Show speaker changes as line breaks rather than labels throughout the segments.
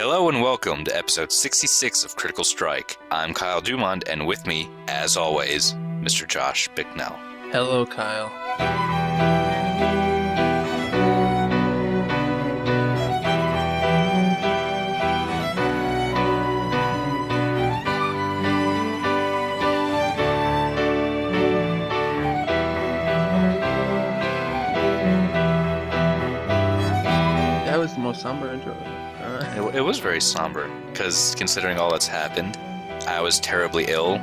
Hello and welcome to episode 66 of Critical Strike. I'm Kyle Dumond, and with me, as always, Mr. Josh Bicknell.
Hello, Kyle. That was the most somber intro.
It was very somber, because considering all that's happened, I was terribly ill.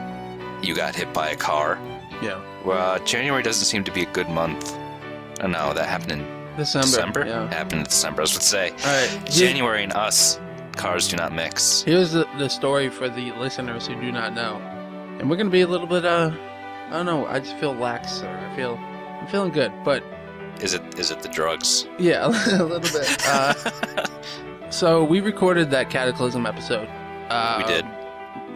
You got hit by a car.
Yeah.
Well, January doesn't seem to be a good month. Oh no, that happened in December?
Yeah.
Happened in December, I was going to say.
All right.
January and us, cars do not mix.
Here's the story for the listeners who do not know. And we're going to be a little bit, I don't know, I just feel lax, or I'm feeling good, but...
Is it the drugs?
Yeah, a little bit. So we recorded that Cataclysm episode.
We did.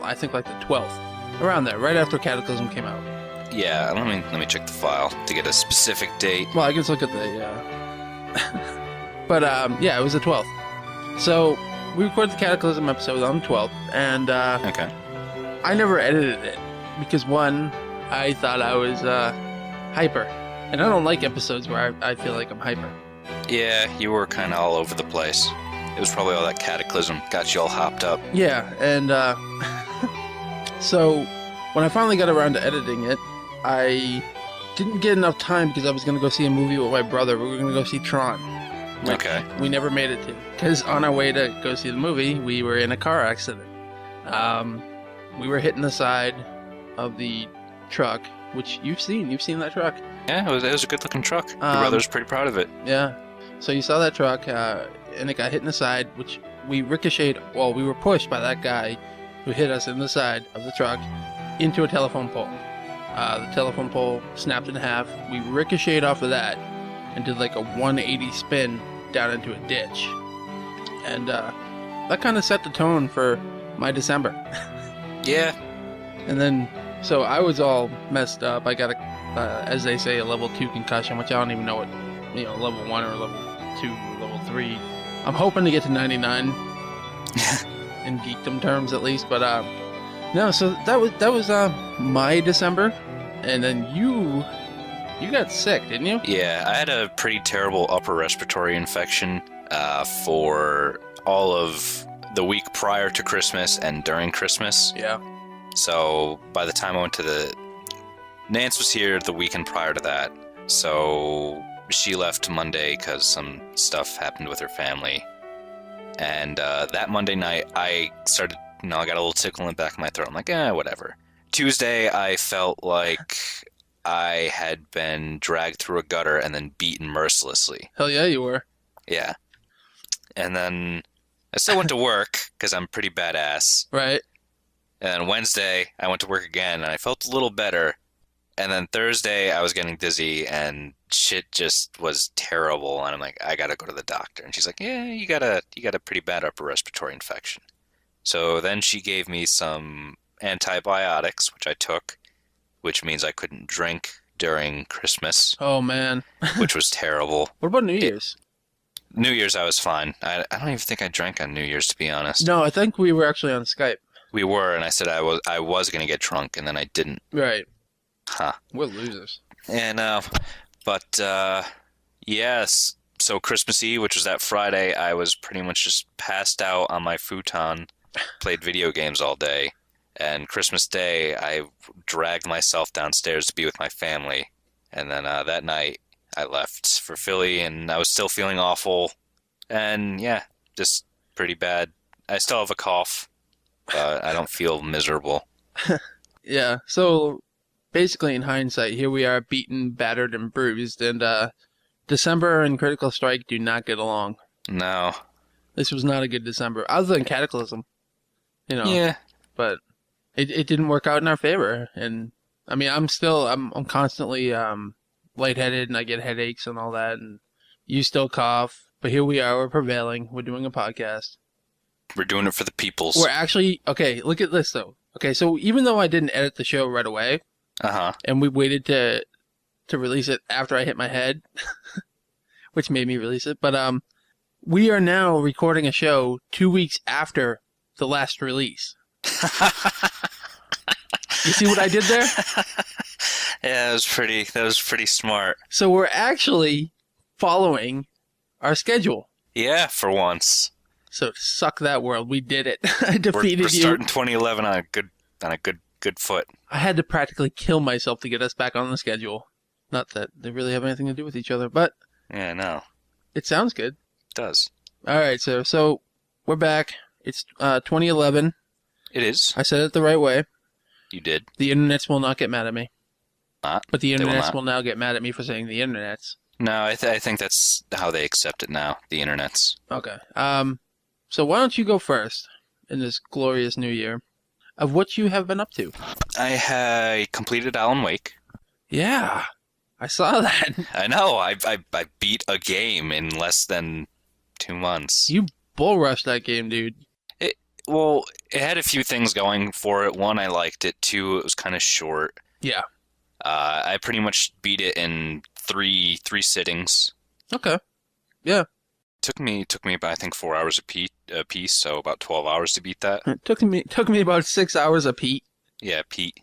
I think like the 12th. Around there, right after Cataclysm came out.
Yeah, let me check the file to get a specific date.
Well, I can just look at the, But, yeah, it was the 12th. So, we recorded the Cataclysm episode on the 12th, and,
Okay.
I never edited it. Because, one, I thought I was, hyper. And I don't like episodes where I feel like I'm hyper.
Yeah, you were kind of all over the place. It was probably all that Cataclysm got you all hopped up.
Yeah, and, so, when I finally got around to editing it, I didn't get enough time because I was going to go see a movie with my brother. We were going to go see Tron.
Okay.
We never made it to. Because on our way to go see the movie, we were in a car accident. We were hitting the side of the truck, which you've seen. You've seen that truck.
Yeah, it was a good-looking truck. Your brother's pretty proud of it.
Yeah. So you saw that truck, and it got hit in the side, which we ricocheted. Well, we were pushed by that guy who hit us in the side of the truck into a telephone pole. The telephone pole snapped in half. We ricocheted off of that and did like a 180 spin down into a ditch. And that kind of set the tone for my December.
Yeah.
And then, so I was all messed up. I got a, as they say, a level 2 concussion, which I don't even know what, level 1 or level 2 or level 3. I'm hoping to get to 99 in geekdom terms at least, but no, so that was my December. And then you got sick, didn't you?
Yeah, I had a pretty terrible upper respiratory infection for all of the week prior to Christmas and during Christmas.
Yeah.
So by the time I went to Nance was here the weekend prior to that. So she left Monday because some stuff happened with her family. And that Monday night, I started, I got a little tickle in the back of my throat. I'm like, whatever. Tuesday, I felt like I had been dragged through a gutter and then beaten mercilessly.
Hell yeah, you were.
Yeah. And then I still went to work because I'm pretty badass.
Right.
And then Wednesday, I went to work again and I felt a little better. And then Thursday, I was getting dizzy and shit just was terrible. And I'm like, I gotta go to the doctor. And she's like, yeah, you got a pretty bad upper respiratory infection. So then she gave me some antibiotics, which I took, which means I couldn't drink during Christmas.
Oh, man.
Which was terrible.
What about New Year's?
New Year's, I was fine. I don't even think I drank on New Year's, to be honest.
No, I think we were actually on Skype.
We were, and I said I was going to get drunk, and then I didn't.
Right.
Huh.
We're losers.
And, yes, so Christmas Eve, which was that Friday, I was pretty much just passed out on my futon, played video games all day. And Christmas Day, I dragged myself downstairs to be with my family. And then that night, I left for Philly, and I was still feeling awful. And, yeah, just pretty bad. I still have a cough, but I don't feel miserable.
Yeah, so basically in hindsight, here we are beaten, battered, and bruised. And December and Critical Strike do not get along.
No.
This was not a good December, other than Cataclysm.
Yeah.
But it didn't work out in our favor. And I mean, I'm constantly lightheaded and I get headaches and all that. And you still cough. But here we are. We're prevailing. We're doing a podcast.
We're doing it for the peoples.
We're actually, okay, look at this though. Okay, so even though I didn't edit the show right away, and we waited to release it after I hit my head, which made me release it, but We are now recording a show 2 weeks after the last release. You see what I did there?
Yeah, that was pretty smart.
So we're actually following our schedule.
Yeah, for once.
So suck that world. We did it. I defeated
we're
you.
starting 2011 on a good foot.
I had to practically kill myself to get us back on the schedule. Not that they really have anything to do with each other, but
Yeah, no.
it sounds good.
It does.
All right, so we're back. It's 2011.
It is.
I said it the right way.
You did.
The internets will not get mad at me. But the
They will
internets
not.
will now get mad at me for saying the internets.
No, I think that's how they accept it now. The internets.
Okay. So why don't you go first in this glorious new year of what you have been up to?
I completed Alan Wake.
Yeah, I saw that.
I know. I beat a game in less than 2 months.
You bull rushed that game, dude.
Well, it had a few things going for it. One, I liked it. Two, it was kind of short.
Yeah.
I pretty much beat it in three sittings.
Okay. Yeah.
Took me about, I think, 4 hours a piece, so about 12 hours to beat that.
It took me about 6 hours a Pete.
Yeah, Pete.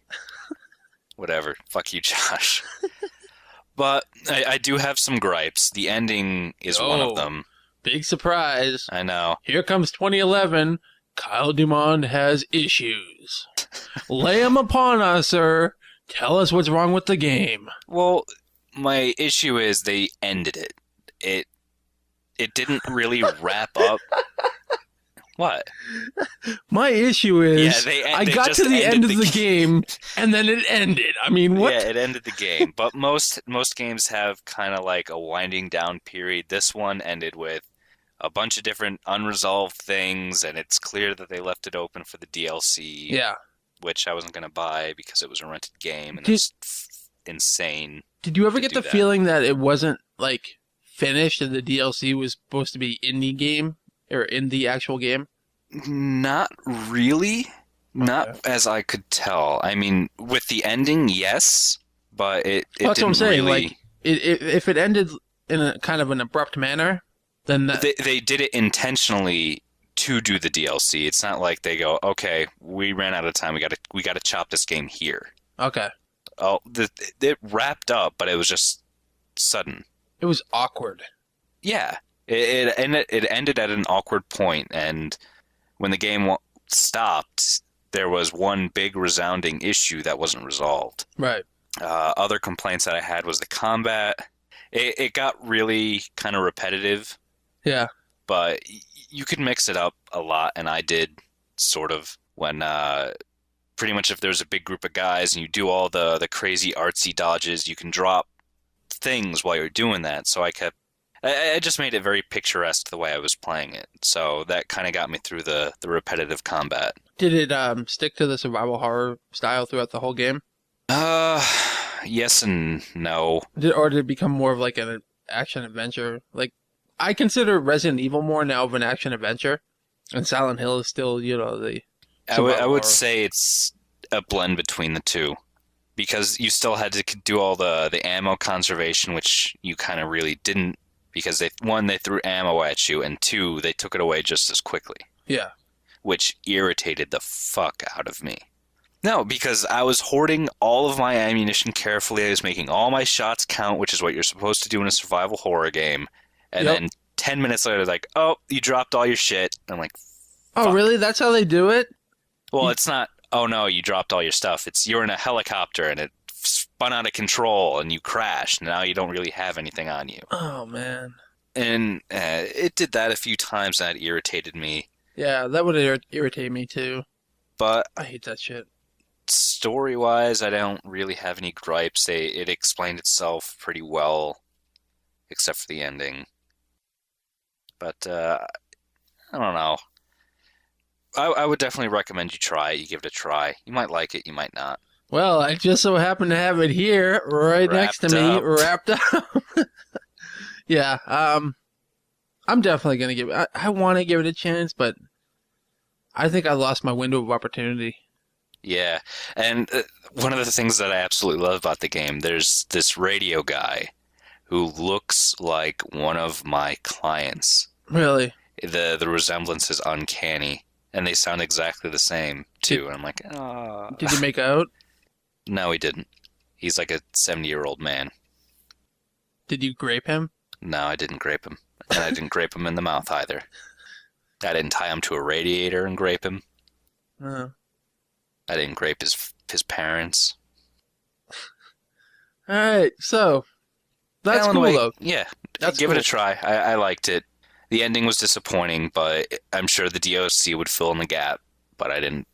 Whatever. Fuck you, Josh. But I do have some gripes. The ending is one of them.
Big surprise.
I know.
Here comes 2011. Kyle Dumond has issues. Lay 'em upon us, sir. Tell us what's wrong with the game.
Well, my issue is they ended it. It didn't really wrap up. What?
My issue is I got
just
to the end
ended
of the game and then it ended. I mean, what?
Yeah, it ended the game. But most games have kind of like a winding down period. This one ended with a bunch of different unresolved things, and it's clear that they left it open for the DLC.
Yeah.
Which I wasn't going to buy because it was a rented game, and it's insane.
Did you ever get the feeling that it wasn't like finished and the DLC was supposed to be in the game or in the actual game?
Not really. Not as I could tell. I mean, with the ending, yes, but it
that's
didn't
what I'm saying.
really...
Like, if it ended in a kind of an abrupt manner, then
they did it intentionally to do the DLC. It's not like they go, okay, we ran out of time. We got to chop this game here.
Okay.
Oh, it wrapped up, but it was just sudden.
It was awkward.
Yeah, it ended at an awkward point, and when the game stopped, there was one big resounding issue that wasn't resolved.
Right.
Other complaints that I had was the combat. It got really kind of repetitive.
Yeah.
But you could mix it up a lot, and I did sort of when pretty much if there's a big group of guys and you do all the crazy artsy dodges, you can drop things while you're doing that. So I just made it very picturesque the way I was playing it. So that kind of got me through the repetitive combat.
Did it stick to the survival horror style throughout the whole game?
Yes and no.
Or did it become more of like an action adventure? Like, I consider Resident Evil more now of an action adventure, and Silent Hill is still, the.
I would say it's a blend between the two, because you still had to do all the ammo conservation, which you kind of really didn't, because they threw ammo at you, and two, they took it away just as quickly.
Yeah.
Which irritated the fuck out of me. No, because I was hoarding all of my ammunition carefully. I was making all my shots count, which is what you're supposed to do in a survival horror game. And then 10 minutes later, like, oh, you dropped all your shit. I'm like, fuck.
Oh, really? That's how they do it?
Well, it's not, oh no, you dropped all your stuff. It's you're in a helicopter and it spun out of control and you crashed. And now you don't really have anything on you.
Oh, man.
And it did that a few times and that irritated me.
Yeah, that would irritate me too.
But
I hate that shit.
Story-wise, I don't really have any gripes. It explained itself pretty well, except for the ending. But I don't know. I would definitely recommend you try it. You give it a try. You might like it. You might not.
Well, I just so happen to have it here, right next to me, wrapped up. Yeah. I'm definitely gonna give it. I want to give it a chance, but I think I lost my window of opportunity.
Yeah, and one of the things that I absolutely love about the game, there's this radio guy who looks like one of my clients.
Really?
The resemblance is uncanny, and they sound exactly the same too. And I'm like, oh.
Did you make out?
No, he didn't. He's like a 70-year-old man.
Did you grape him?
No, I didn't grape him, and I didn't grape him in the mouth either. I didn't tie him to a radiator and grape him.
Uh,
I didn't grape his parents.
all right, so that's
Alan
cool
Wake,
though.
yeah,
That's
give
cool.
it a try. I liked it. The ending was disappointing, but I'm sure the DLC would fill in the gap. But I didn't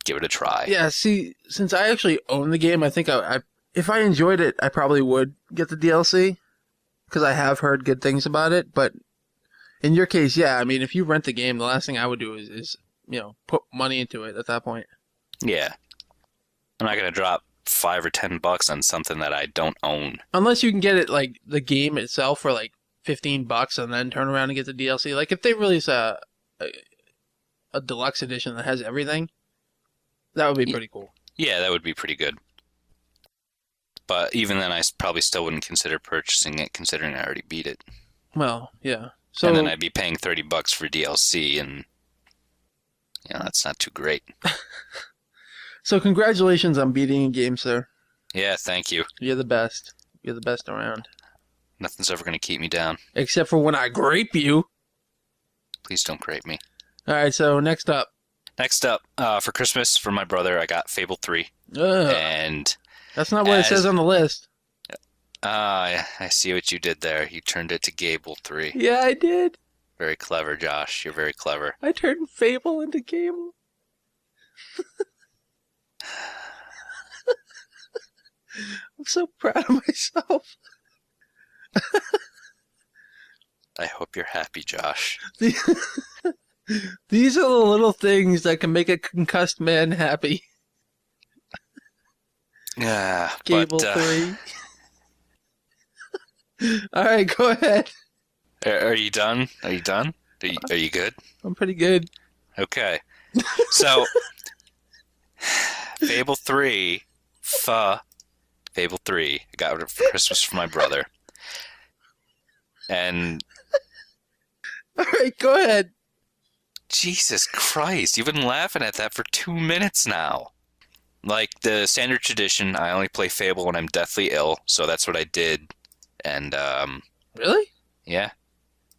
give it a try.
Yeah, see, since I actually own the game, I think if I enjoyed it, I probably would get the DLC because I have heard good things about it. But in your case, yeah, I mean, if you rent the game, the last thing I would do is put money into it at that point.
Yeah, I'm not gonna drop $5 or $10 on something that I don't own.
Unless you can get it like the game itself for like $15 and then turn around and get the DLC. Like if they release a deluxe edition that has everything, that would be pretty cool.
Yeah, that would be pretty good. But even then, I probably still wouldn't consider purchasing it, considering I already beat it.
Well, yeah. So
And then I'd be paying $30 for DLC, and that's not too great.
So congratulations on beating a game, sir.
Yeah, thank you.
You're the best. You're the best around.
Nothing's ever gonna keep me down.
Except for when I grape you.
Please don't grape me.
All right, so next up.
Next up, for Christmas from my brother, I got Fable 3.
Ugh,
And
that's not what it says on the list.
I see what you did there. You turned it to Gable 3.
Yeah, I did.
Very clever, Josh. You're very clever.
I turned Fable into Gable. I'm so proud of myself.
I hope you're happy, Josh.
These are the little things that can make a concussed man happy.
Yeah,
Gable 3. All right, go ahead.
Are you done? Are you done? Are you good?
I'm pretty good.
Okay. So, Fable 3, Fable 3, I got it for Christmas for my brother. And
All right, go ahead.
Jesus Christ, you've been laughing at that for 2 minutes now. Like the standard tradition, I only play Fable when I'm deathly ill, so that's what I did. And
Really?
yeah,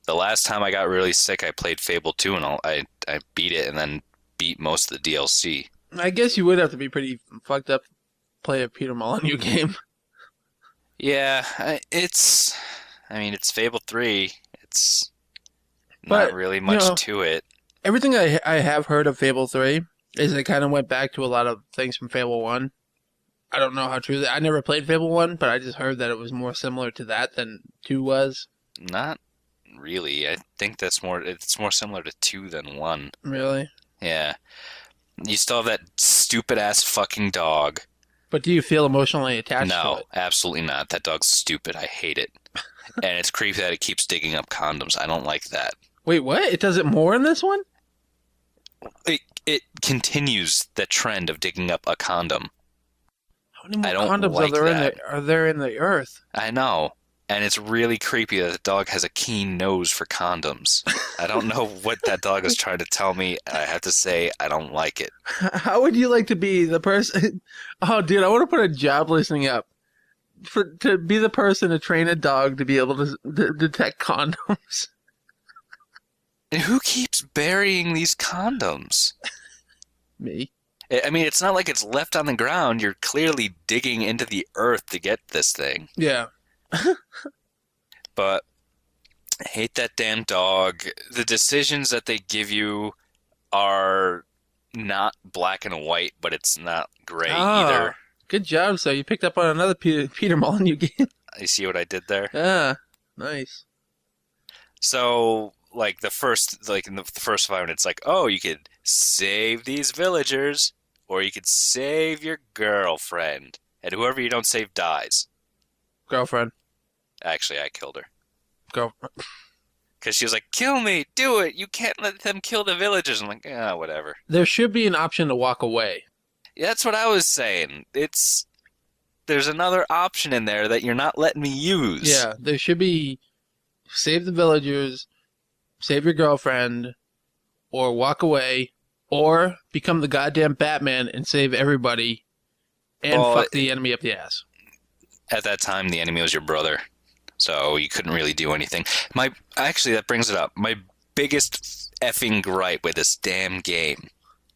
the last time I got really sick, I played Fable 2, and I beat it, and then beat most of the DLC.
I guess you would have to be pretty fucked up to play a Peter Molyneux game.
Yeah, it's Fable 3. It's
But,
not really much to it.
Everything I have heard of Fable 3 is it kind of went back to a lot of things from Fable 1. I don't know how true that. I never played Fable 1, but I just heard that it was more similar to that than 2 was.
Not really. I think it's more similar to 2 than 1.
Really?
Yeah. You still have that stupid ass fucking dog.
But do you feel emotionally attached to
No,
it?
absolutely not. That dog's stupid. I hate it. And it's creepy that it keeps digging up condoms. I don't like that.
Wait, what? It does it more in this one?
It continues the trend of digging up a condom.
How many more
I don't
condoms
like
are there in the earth?
I know. And it's really creepy that the dog has a keen nose for condoms. I don't know what that dog is trying to tell me. I have to say, I don't like it.
How would you like to be the person? Oh, dude, I want to put a job listing up to be the person to train a dog to be able to detect condoms.
And who keeps burying these condoms?
Me.
I mean, it's not like it's left on the ground. You're clearly digging into the earth to get this thing.
Yeah.
But I hate that damn dog. The decisions that they give you are not black and white, but it's not gray either.
Good job, sir. You picked up on another Peter Molyneux game.
You see what I did there?
Yeah, nice.
So, like in the first 5 minutes, like, oh, you could save these villagers, or you could save your girlfriend, and whoever you don't save dies.
Girlfriend.
Actually, I killed her.
Girlfriend.
Because she was like, kill me, do it, you can't let them kill the villagers. I'm like, whatever.
There should be an option to walk away.
Yeah, that's what I was saying. There's another option in there that you're not letting me use.
Yeah, there should be save the villagers, save your girlfriend, or walk away, or become the goddamn Batman and save everybody, and
Well,
fuck the enemy up the ass.
at that time, the enemy was your brother, so you couldn't really do anything. Actually, that brings it up. My biggest effing gripe with this damn game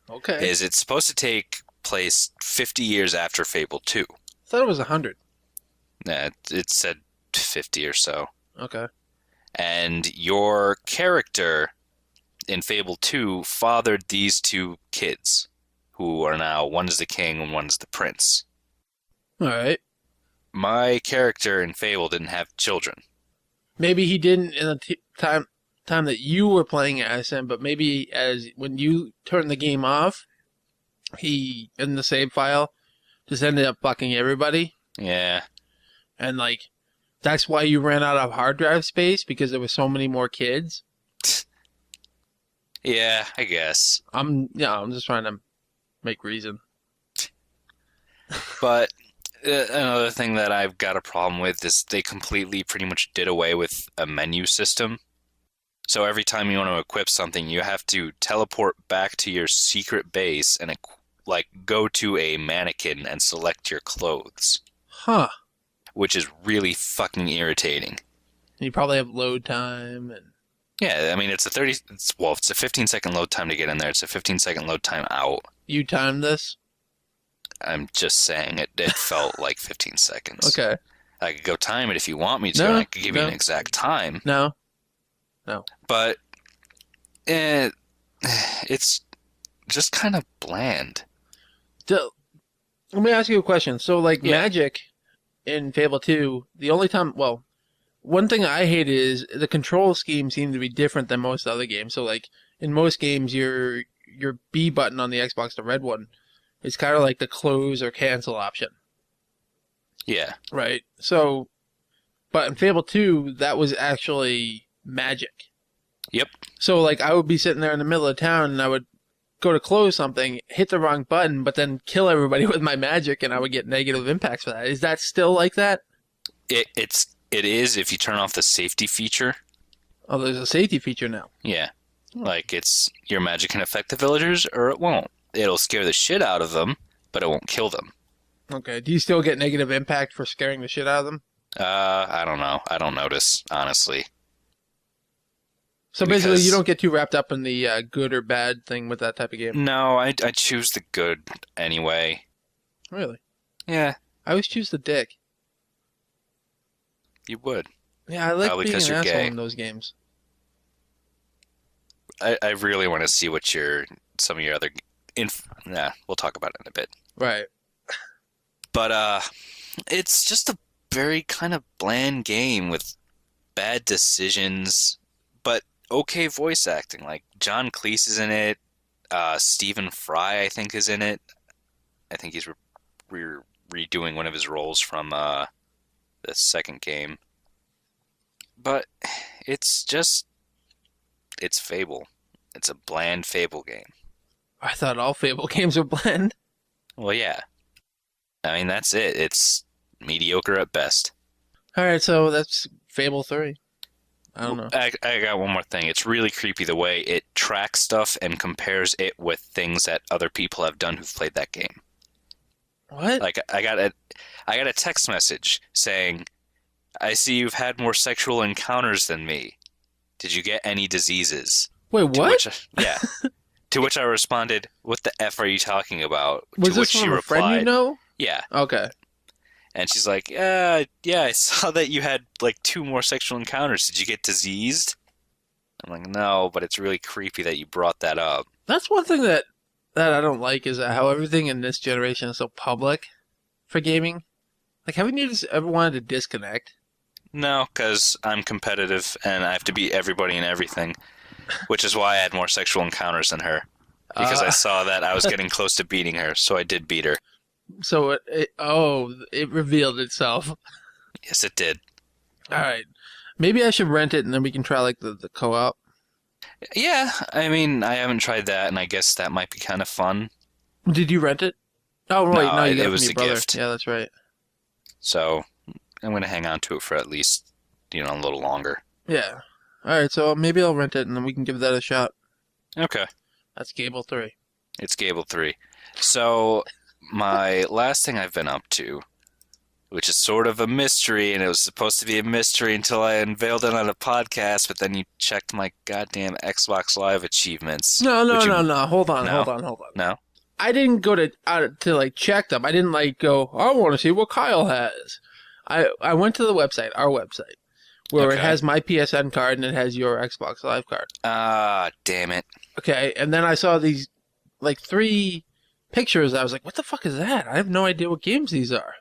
Okay.
is it's supposed to take place 50 years after Fable 2.
I thought it was 100.
It said 50 or so.
Okay.
And your character in Fable 2 fathered these two kids, who are now, one is the king and one is the prince.
All right.
My character in Fable didn't have children.
Maybe he didn't in the time that you were playing as him, but maybe as when you turned the game off, he in the save file just ended up fucking everybody,
Yeah.
and like that's why you ran out of hard drive space because there were so many more kids.
Yeah, I guess.
I'm just trying to make reason.
But another thing that I've got a problem with is they completely pretty much did away with a menu system. So every time you want to equip something, you have to teleport back to your secret base and go to a mannequin and select your clothes,
Huh.
which is really fucking irritating.
You probably have load time and
Yeah, I mean it's a 15-second load time to get in there. It's a 15-second load time out.
you timed this?
I'm just saying it felt like 15 seconds.
Okay.
I could go time it if you want me to,
No,
and I could give you
no.
an exact time.
No.
But it's just kind of bland.
Let me ask you a question. So, like,
Yeah.
magic in Fable 2, the only time, well, one thing I hate is the control scheme seemed to be different than most other games. So, like, in most games, your B button on the Xbox, the red one, is kind of like the close or cancel option,
Yeah.
right? So, but in Fable 2, that was actually magic.
Yep.
So, like, I would be sitting there in the middle of town, and I would go to close something, hit the wrong button, but then kill everybody with my magic, and I would get negative impacts for that. Is that still like that?
It is if you turn off the safety feature.
Oh, there's a safety feature now.
Yeah. Like your magic can affect the villagers or it won't. It'll scare the shit out of them, but it won't kill them.
Okay. Do you still get negative impact for scaring the shit out of them?
I don't know. I don't notice, honestly.
So basically,
Because-
you don't get too wrapped up in the good or bad thing with that type of game.
No, I choose the good anyway.
Really?
Yeah,
I always choose the dick.
you would.
Yeah, I like
Probably
being an
'cause you're
asshole
gay.
in those games.
I really want to see what some of your other we'll talk about it in a bit.
Right.
But it's just a very kind of bland game with bad decisions, but okay voice acting. Like John Cleese is in it. Stephen Fry, I think, is in it. I think he's redoing one of his roles from the second game. But it's Fable. It's a bland Fable game.
I thought all Fable games were bland.
Well, yeah. I mean, that's it. It's mediocre at best.
All right, so that's Fable 3. I don't know.
I got one more thing. It's really creepy the way it tracks stuff and compares it with things that other people have done who've played that game.
What?
Like I got a text message saying, "I see you've had more sexual encounters than me. Did you get any diseases?"
Wait,
To
what?
which, to which I responded, "What the F are you talking about?"
Was
to
this
which she
from a friend you
replied,
know?
"Yeah."
Okay.
And she's like, yeah, I saw that you had like 2 more sexual encounters. Did you get diseased? I'm like, no, but it's really creepy that you brought that up.
That's one thing that I don't like is how everything in this generation is so public for gaming. Like, haven't you just ever wanted to disconnect?
No, because I'm competitive and I have to beat everybody and everything, which is why I had more sexual encounters than her. Because I saw that I was getting close to beating her, so I did beat her.
So it revealed itself.
Yes, it did.
All right. Maybe I should rent it and then we can try like the co-op.
Yeah, I mean, I haven't tried that, and I guess that might be kind of fun.
Did you rent it? Oh, right.
No,
No, you
it
got it
was
from your
a
brother.
gift.
Yeah, that's right.
So I'm going to hang on to it for at least, a little longer.
Yeah. Alright, so maybe I'll rent it and then we can give that a shot.
Okay.
That's Gable 3.
It's Gable 3. So, my last thing I've been up to, which is sort of a mystery, and it was supposed to be a mystery until I unveiled it on a podcast, but then you checked my goddamn Xbox Live achievements.
No. Hold on,
No?
hold on.
No?
I didn't go to like check them. I didn't like go, I want to see what Kyle has. I went to the website, our website, where it
Okay.
has my PSN card and it has your Xbox Live card.
Ah, damn it.
Okay, and then I saw these like 3 pictures. I was like, what the fuck is that? I have no idea what games these are.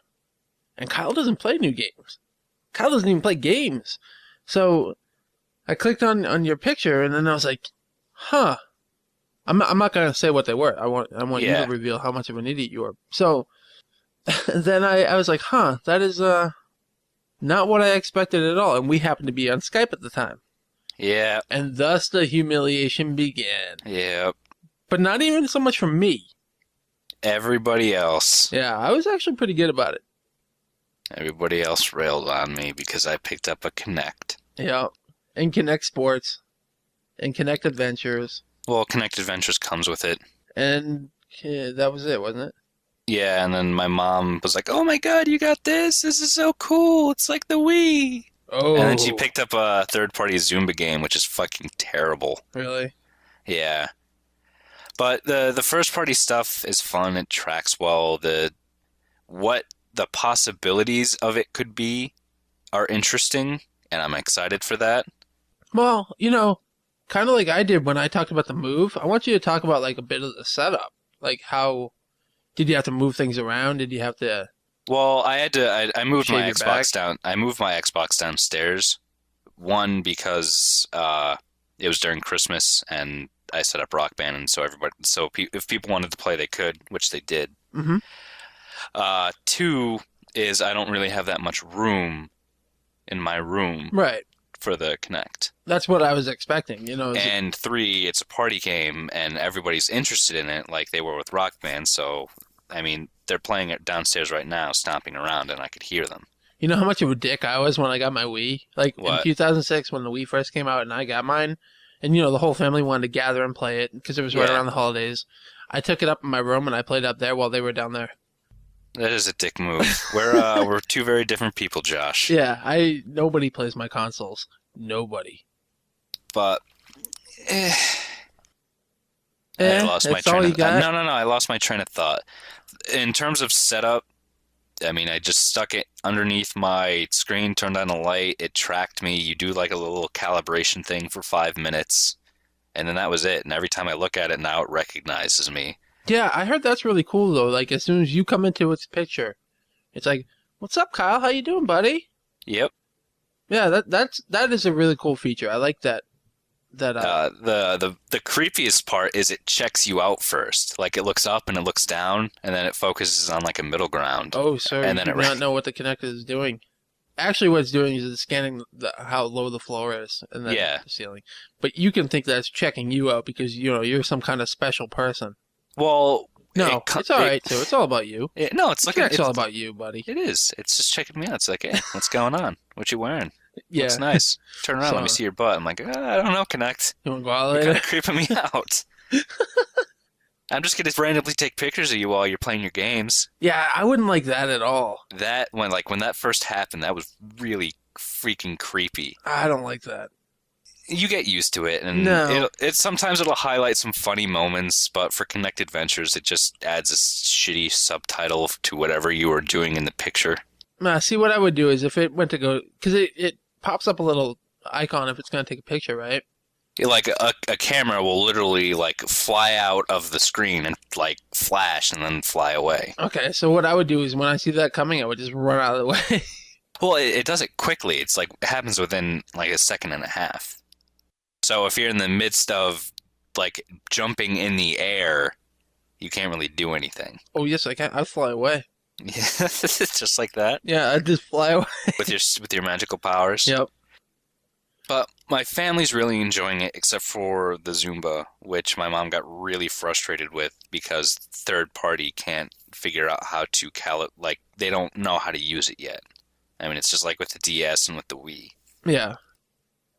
And Kyle doesn't play new games. Kyle doesn't even play games. So I clicked on your picture and then I was like, huh. I'm not gonna say what they were. I want you
Yeah.
to reveal how much of an idiot you are. So then I was like, huh, that is not what I expected at all. And we happened to be on Skype at the time.
Yeah.
And thus the humiliation began.
Yeah.
But not even so much from me.
Everybody else.
Yeah, I was actually pretty good about it.
Everybody else railed on me because I picked up a Kinect.
Yeah. And Kinect Sports. And Kinect Adventures.
Well, Kinect Adventures comes with it.
And that was it, wasn't it?
Yeah, and then my mom was like, "Oh my God, you got this! This is so cool! It's like the Wii!"
Oh.
And then she picked up a third-party Zumba game, which is fucking terrible.
Really?
Yeah. But the first-party stuff is fun. It tracks well. What the possibilities of it could be are interesting, and I'm excited for that.
Well, kind of like I did when I talked about the move. I want you to talk about like a bit of the setup. Like how did you have to move things around? Did you have to
Well, I moved
shave
my
your
Xbox
back?
down. I moved my Xbox downstairs. One because it was during Christmas and I set up Rock Band, and if people wanted to play, they could, which they did.
Mm-hmm.
Two is I don't really have that much room in my room
Right.
for the Kinect.
That's what I was expecting,
And 3, it's a party game, and everybody's interested in it, like they were with Rock Band. So, I mean, they're playing it downstairs right now, stomping around, and I could hear them.
You know how much of a dick I was when I got my Wii? Like
What?
in 2006 when the Wii first came out and I got mine, and the whole family wanted to gather and play it because it was right
Yeah.
around the holidays. I took it up in my room and I played up there while they were down there.
That is a dick move. We're two very different people, Josh.
Yeah, nobody plays my consoles. Nobody.
But I lost my
that's all
train
you
of
got?
No, I lost my train of thought. In terms of setup, I mean, I just stuck it underneath my screen, turned on a light, it tracked me. You do like a little calibration thing for 5 minutes, and then that was it. And every time I look at it now, it recognizes me.
Yeah, I heard that's really cool though. Like as soon as you come into its picture, it's like, "What's up, Kyle? How you doing, buddy?"
Yep.
Yeah, that is a really cool feature. I like that.
The creepiest part is it checks you out first. Like it looks up and it looks down, and then it focuses on like a middle ground.
Oh, sir,
and
you
then
do
it
not know what the connector is doing. Actually, what it's doing is it's scanning how low the floor is and then
Yeah.
the ceiling. But you can think that's checking you out because you're some kind of special person.
Well,
No, it's all right too. It's all about you.
No, it's like
It's all about you, buddy.
It is. It's just checking me out. It's like, hey, what's going on? What you wearing?
Yeah,
Looks nice. Turn around. Let me
So-
see your butt. I'm like, I don't know, Kinect.
you want to go out
You're
later?
kind of creeping me out. I'm just gonna randomly take pictures of you while you're playing your games.
Yeah, I wouldn't like that at all.
That when that first happened, that was really freaking creepy.
I don't like that.
You get used to it, and
No.
sometimes it'll highlight some funny moments, but for Kinect Adventures, it just adds a shitty subtitle to whatever you were doing in the picture.
Nah, see what I would do is if it went to go because it pops up a little icon if it's going to take a picture, right?
Like a camera will literally like fly out of the screen and like flash and then fly away.
Okay, so what I would do is when I see that coming, I would just run out of the way.
Well, it does it quickly. It's like it happens within like a second and a half. So if you're in the midst of like jumping in the air, you can't really do anything.
Oh yes, I can. I'd fly away.
Yeah, just like that
Yeah, I'd just fly away.
with your magical powers.
Yep.
But my family's really enjoying it, except for the Zumba, which my mom got really frustrated with because third party can't figure out how to like they don't know how to use it yet. I mean, it's just like with the DS and with the Wii.
Yeah.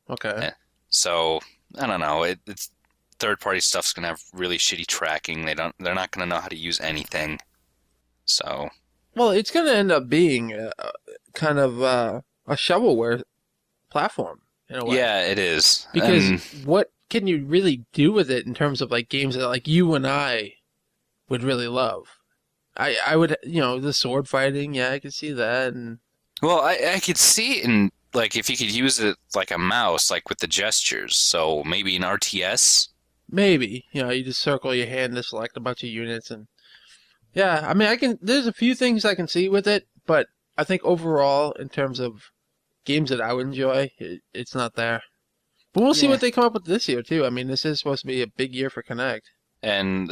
Okay.
So I don't know. It's third-party stuff's gonna have really shitty tracking. They're not gonna know how to use anything. So
Well, it's going to end up being kind of a shovelware platform in a way.
yeah, it is.
Because what can you really do with it in terms of like games that like you and I would really love? I would, the sword fighting, yeah, I could see that. And
Well, I could see it in like if you could use it like a mouse, like with the gestures. So maybe an RTS.
maybe, you just circle your hand to select a bunch of units. And yeah, I mean, there's a few things I can see with it, but I think overall, in terms of games that I would enjoy, it's not there. But we'll see
Yeah.
what they come up with this year, too. I mean, this is supposed to be a big year for Kinect.
And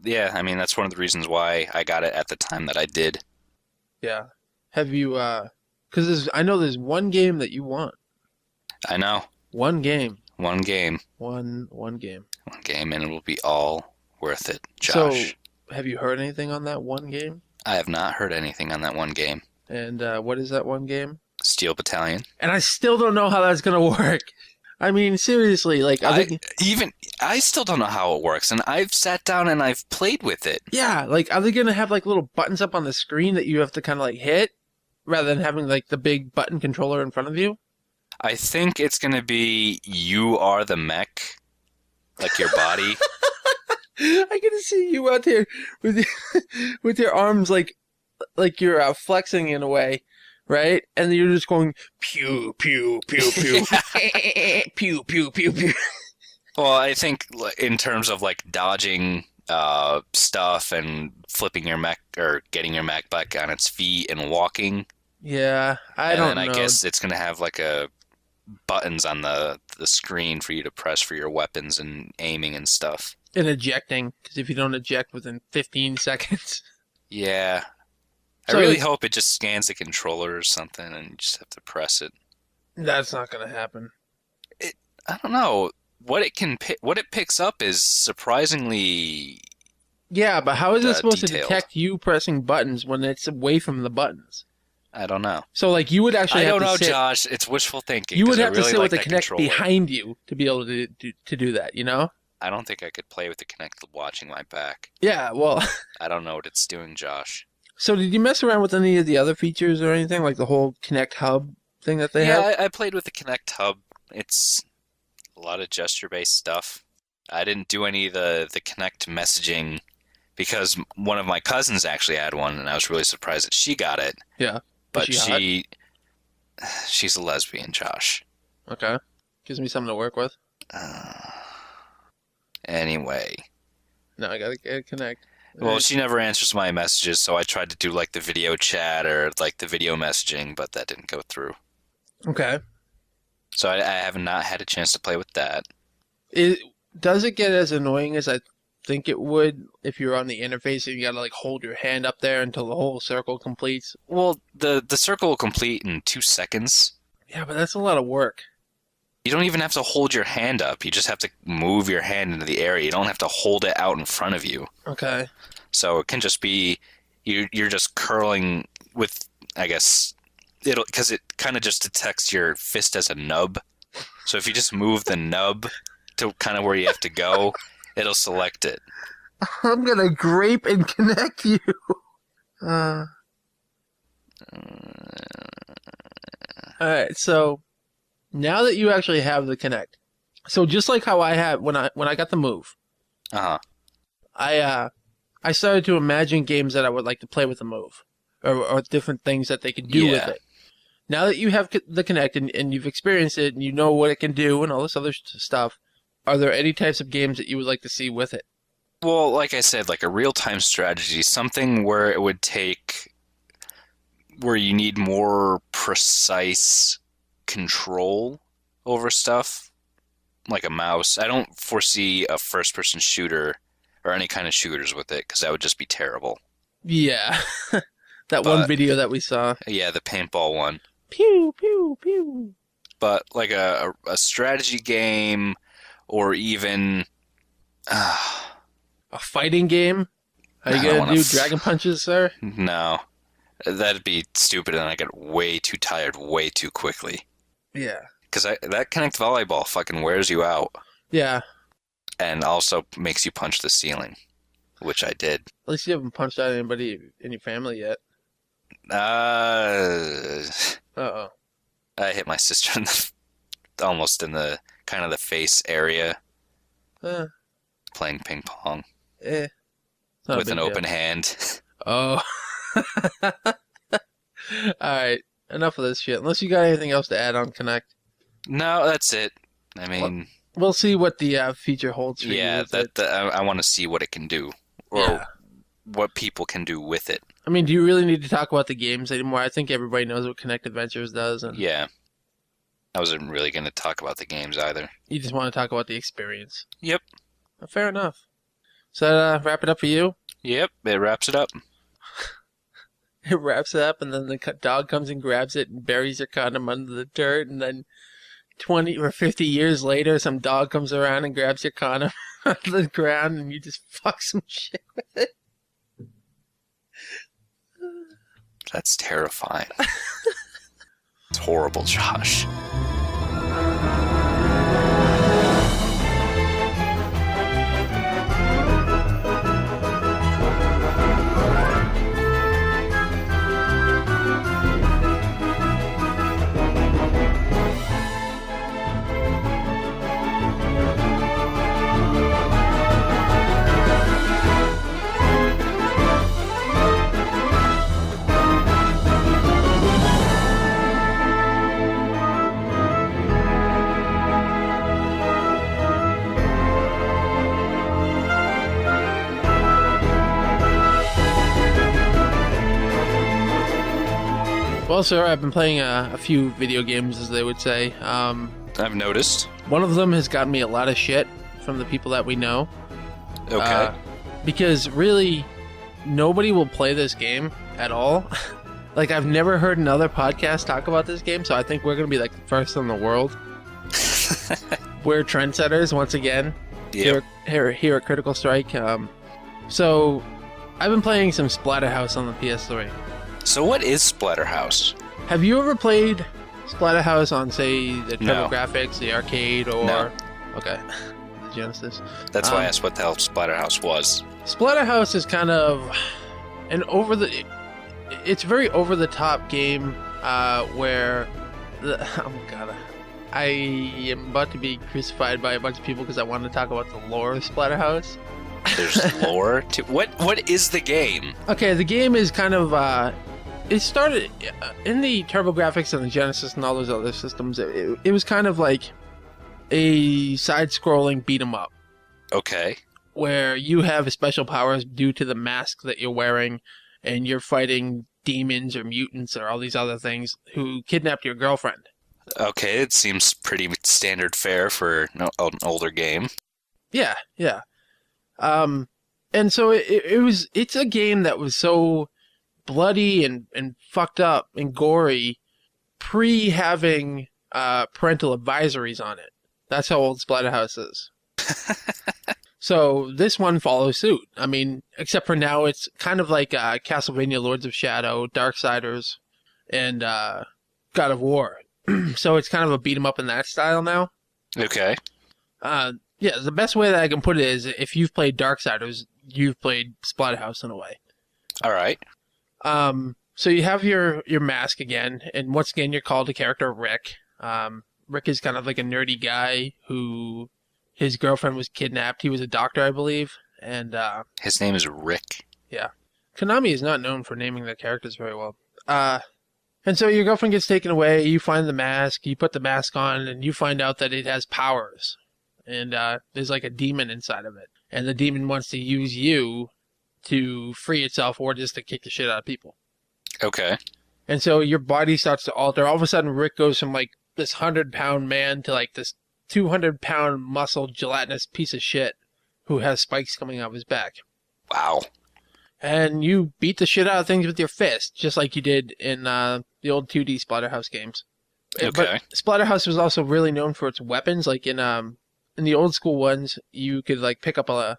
yeah, I mean that's one of the reasons why I got it at the time that I did.
Yeah. Have you, because I know there's one game that you want.
I know.
One game.
One game.
One game.
One game, and it will be all worth it,
So,
Josh.
have you heard anything on that one game?
I have not heard anything on that one game.
And what is that one game?
Steel Battalion.
And I still don't know how that's going to work. I mean, seriously, like,
I still don't know how it works, and I've sat down and I've played with it.
yeah, like, are they going to have, like, little buttons up on the screen that you have to kind of, like, hit? Rather than having, like, the big button controller in front of you?
I think it's gonna be you are the mech, like your body.
I can see you out there with with your arms like you're flexing in a way, right? And you're just going pew pew pew pew pew pew pew pew.
Well, I think in terms of like dodging stuff and flipping your mech or getting your mech back on its feet and walking.
Yeah, I
And
don't
then
know.
I guess it's gonna have like a buttons on the screen for you to press for your weapons and aiming and stuff.
And ejecting, because if you don't eject within 15 seconds,
Yeah. I
So
really
it's-
hope it just scans the controller or something and you just have to press it.
that's not gonna happen.
I don't know. What it picks up is surprisingly
Yeah, but how is it supposed to
detailed.
detect you pressing buttons when it's away from the buttons?
I don't know.
So like you would actually
I
have
don't
to
know,
sit.
Josh. It's wishful thinking.
You would
'cause I
have to
really
sit
like
with the
that
Kinect
controller.
behind you to be able to do that, you know?
I don't think I could play with the Kinect watching my back.
Yeah, well,
I don't know what it's doing, Josh.
so did you mess around with any of the other features or anything, like the whole Kinect hub thing that they have?
Yeah, I played with the Kinect hub. It's a lot of gesture-based stuff. I didn't do any of the Kinect messaging because one of my cousins actually had one, and I was really surprised that she got it.
Yeah.
But
Is she
she's a lesbian, Josh.
Okay. Gives me something to work with.
Anyway,
No, I gotta get a Kinect.
well, she never answers my messages, so I tried to do like the video chat or like the video messaging, but that didn't go through.
Okay.
So I have not had a chance to play with that.
Does it get as annoying as I think it would if you're on the interface and you gotta like hold your hand up there until the whole circle completes?
Well, the circle will complete in 2 seconds.
Yeah, but that's a lot of work.
You don't even have to hold your hand up. You just have to move your hand into the area. You don't have to hold it out in front of you.
Okay.
So it can just be you're just curling with, I guess, because it kind of just detects your fist as a nub. So if you just move the nub to kind of where you have to go, it'll select it.
I'm gonna grape and connect you. All right, so now that you actually have the Kinect, so just like how I had when I got the Move,
Uh-huh.
I started to imagine games that I would like to play with the Move, or different things that they could do with
Yeah.
it. Now that you have the Kinect and you've experienced it and you know what it can do and all this other stuff, are there any types of games that you would like to see with it?
Well, like I said, like a real-time strategy, something where it would take, where you need more precise control over stuff, like a mouse. I don't foresee a first-person shooter or any kind of shooters with it, because that would just be terrible.
Yeah, that one
But-
video that we saw.
Yeah, the paintball one.
Pew pew pew.
But like a strategy game, or even
A fighting game? Are
I
you
don't
gonna
wanna
do
f-
dragon punches, sir?
no, that'd be stupid, and I get way too tired way too quickly.
Yeah.
Because that Kinect volleyball fucking wears you out
Yeah.
and also makes you punch the ceiling, which I did.
At least you haven't punched out anybody in your family yet.
Uh,
Uh-oh.
I hit my sister almost in the kind of the face area
Eh.
playing ping pong
It's not a
with
big
an
deal.
open hand.
Oh. Alright. Enough of this shit. Unless you got anything else to add on Kinect.
No, that's it. I mean,
We'll see what the feature holds for
yeah,
you. With it.
I want to see what it can do, or
Yeah.
what people can do with it.
I mean, do you really need to talk about the games anymore? I think everybody knows what Kinect Adventures does, and
Yeah, I wasn't really going to talk about the games either.
you just want to talk about the experience.
Yep,
Fair enough. So wrap it up for you?
yep, it wraps it up.
It wraps it up, and then the dog comes and grabs it and buries your condom under the dirt, and then 20 or 50 years later, some dog comes around and grabs your condom out of the ground, and you just fuck some shit with it.
That's terrifying. It's horrible, Josh.
Well, sir, I've been playing a few video games, as they would say.
I've noticed.
One of them has gotten me a lot of shit from the people that we know.
Okay.
Because really, nobody will play this game at all. Like, I've never heard another podcast talk about this game, so I think we're going to be like the first in the world. We're trendsetters once again
Yep.
here at Critical Strike. So, I've been playing some Splatterhouse on the PS3.
So what is Splatterhouse?
Have you ever played Splatterhouse on, say, the
No.
TurboGrafx, the arcade, or...
No.
Okay. The Genesis.
That's why I asked what the hell Splatterhouse was.
Splatterhouse is kind of an it's a very over the top game where oh my god, I am about to be crucified by a bunch of people because I want to talk about the lore of Splatterhouse.
There's lore to what is the game?
Okay, the game is kind of it started in the TurboGrafx and the Genesis and all those other systems. It was kind of like a side-scrolling beat 'em up,
Okay.
where you have special powers due to the mask that you're wearing, and you're fighting demons or mutants or all these other things who kidnapped your girlfriend.
Okay, it seems pretty standard fare for an older game.
Yeah, yeah. And so it's a game that was so bloody and fucked up and gory pre having parental advisories on it. That's how old Splatterhouse is. So this one follows suit. I mean, except for now, it's kind of like Castlevania Lords of Shadow, Darksiders, and God of War. So it's kind of a beat 'em up in that style now.
Okay.
Yeah, the best way that I can put it is if you've played Darksiders, you've played Splatterhouse in a way.
All right.
So you have your mask again, and once again you're called the character Rick. Rick is kind of like a nerdy guy who his girlfriend was kidnapped. He was a doctor, I believe, and
His name is Rick.
yeah, Konami is not known for naming their characters very well. And so your girlfriend gets taken away. You find the mask. You put the mask on, and you find out that it has powers, and there's like a demon inside of it, and the demon wants to use you to free itself or just to kick the shit out of people.
Okay.
And so your body starts to alter. All of a sudden, Rick goes from like this 100-pound man to like this 200-pound muscle gelatinous piece of shit who has spikes coming out of his back.
Wow.
And you beat the shit out of things with your fist, just like you did in the old 2D Splatterhouse games.
Okay.
But Splatterhouse was also really known for its weapons. Like in the old school ones, you could like pick up a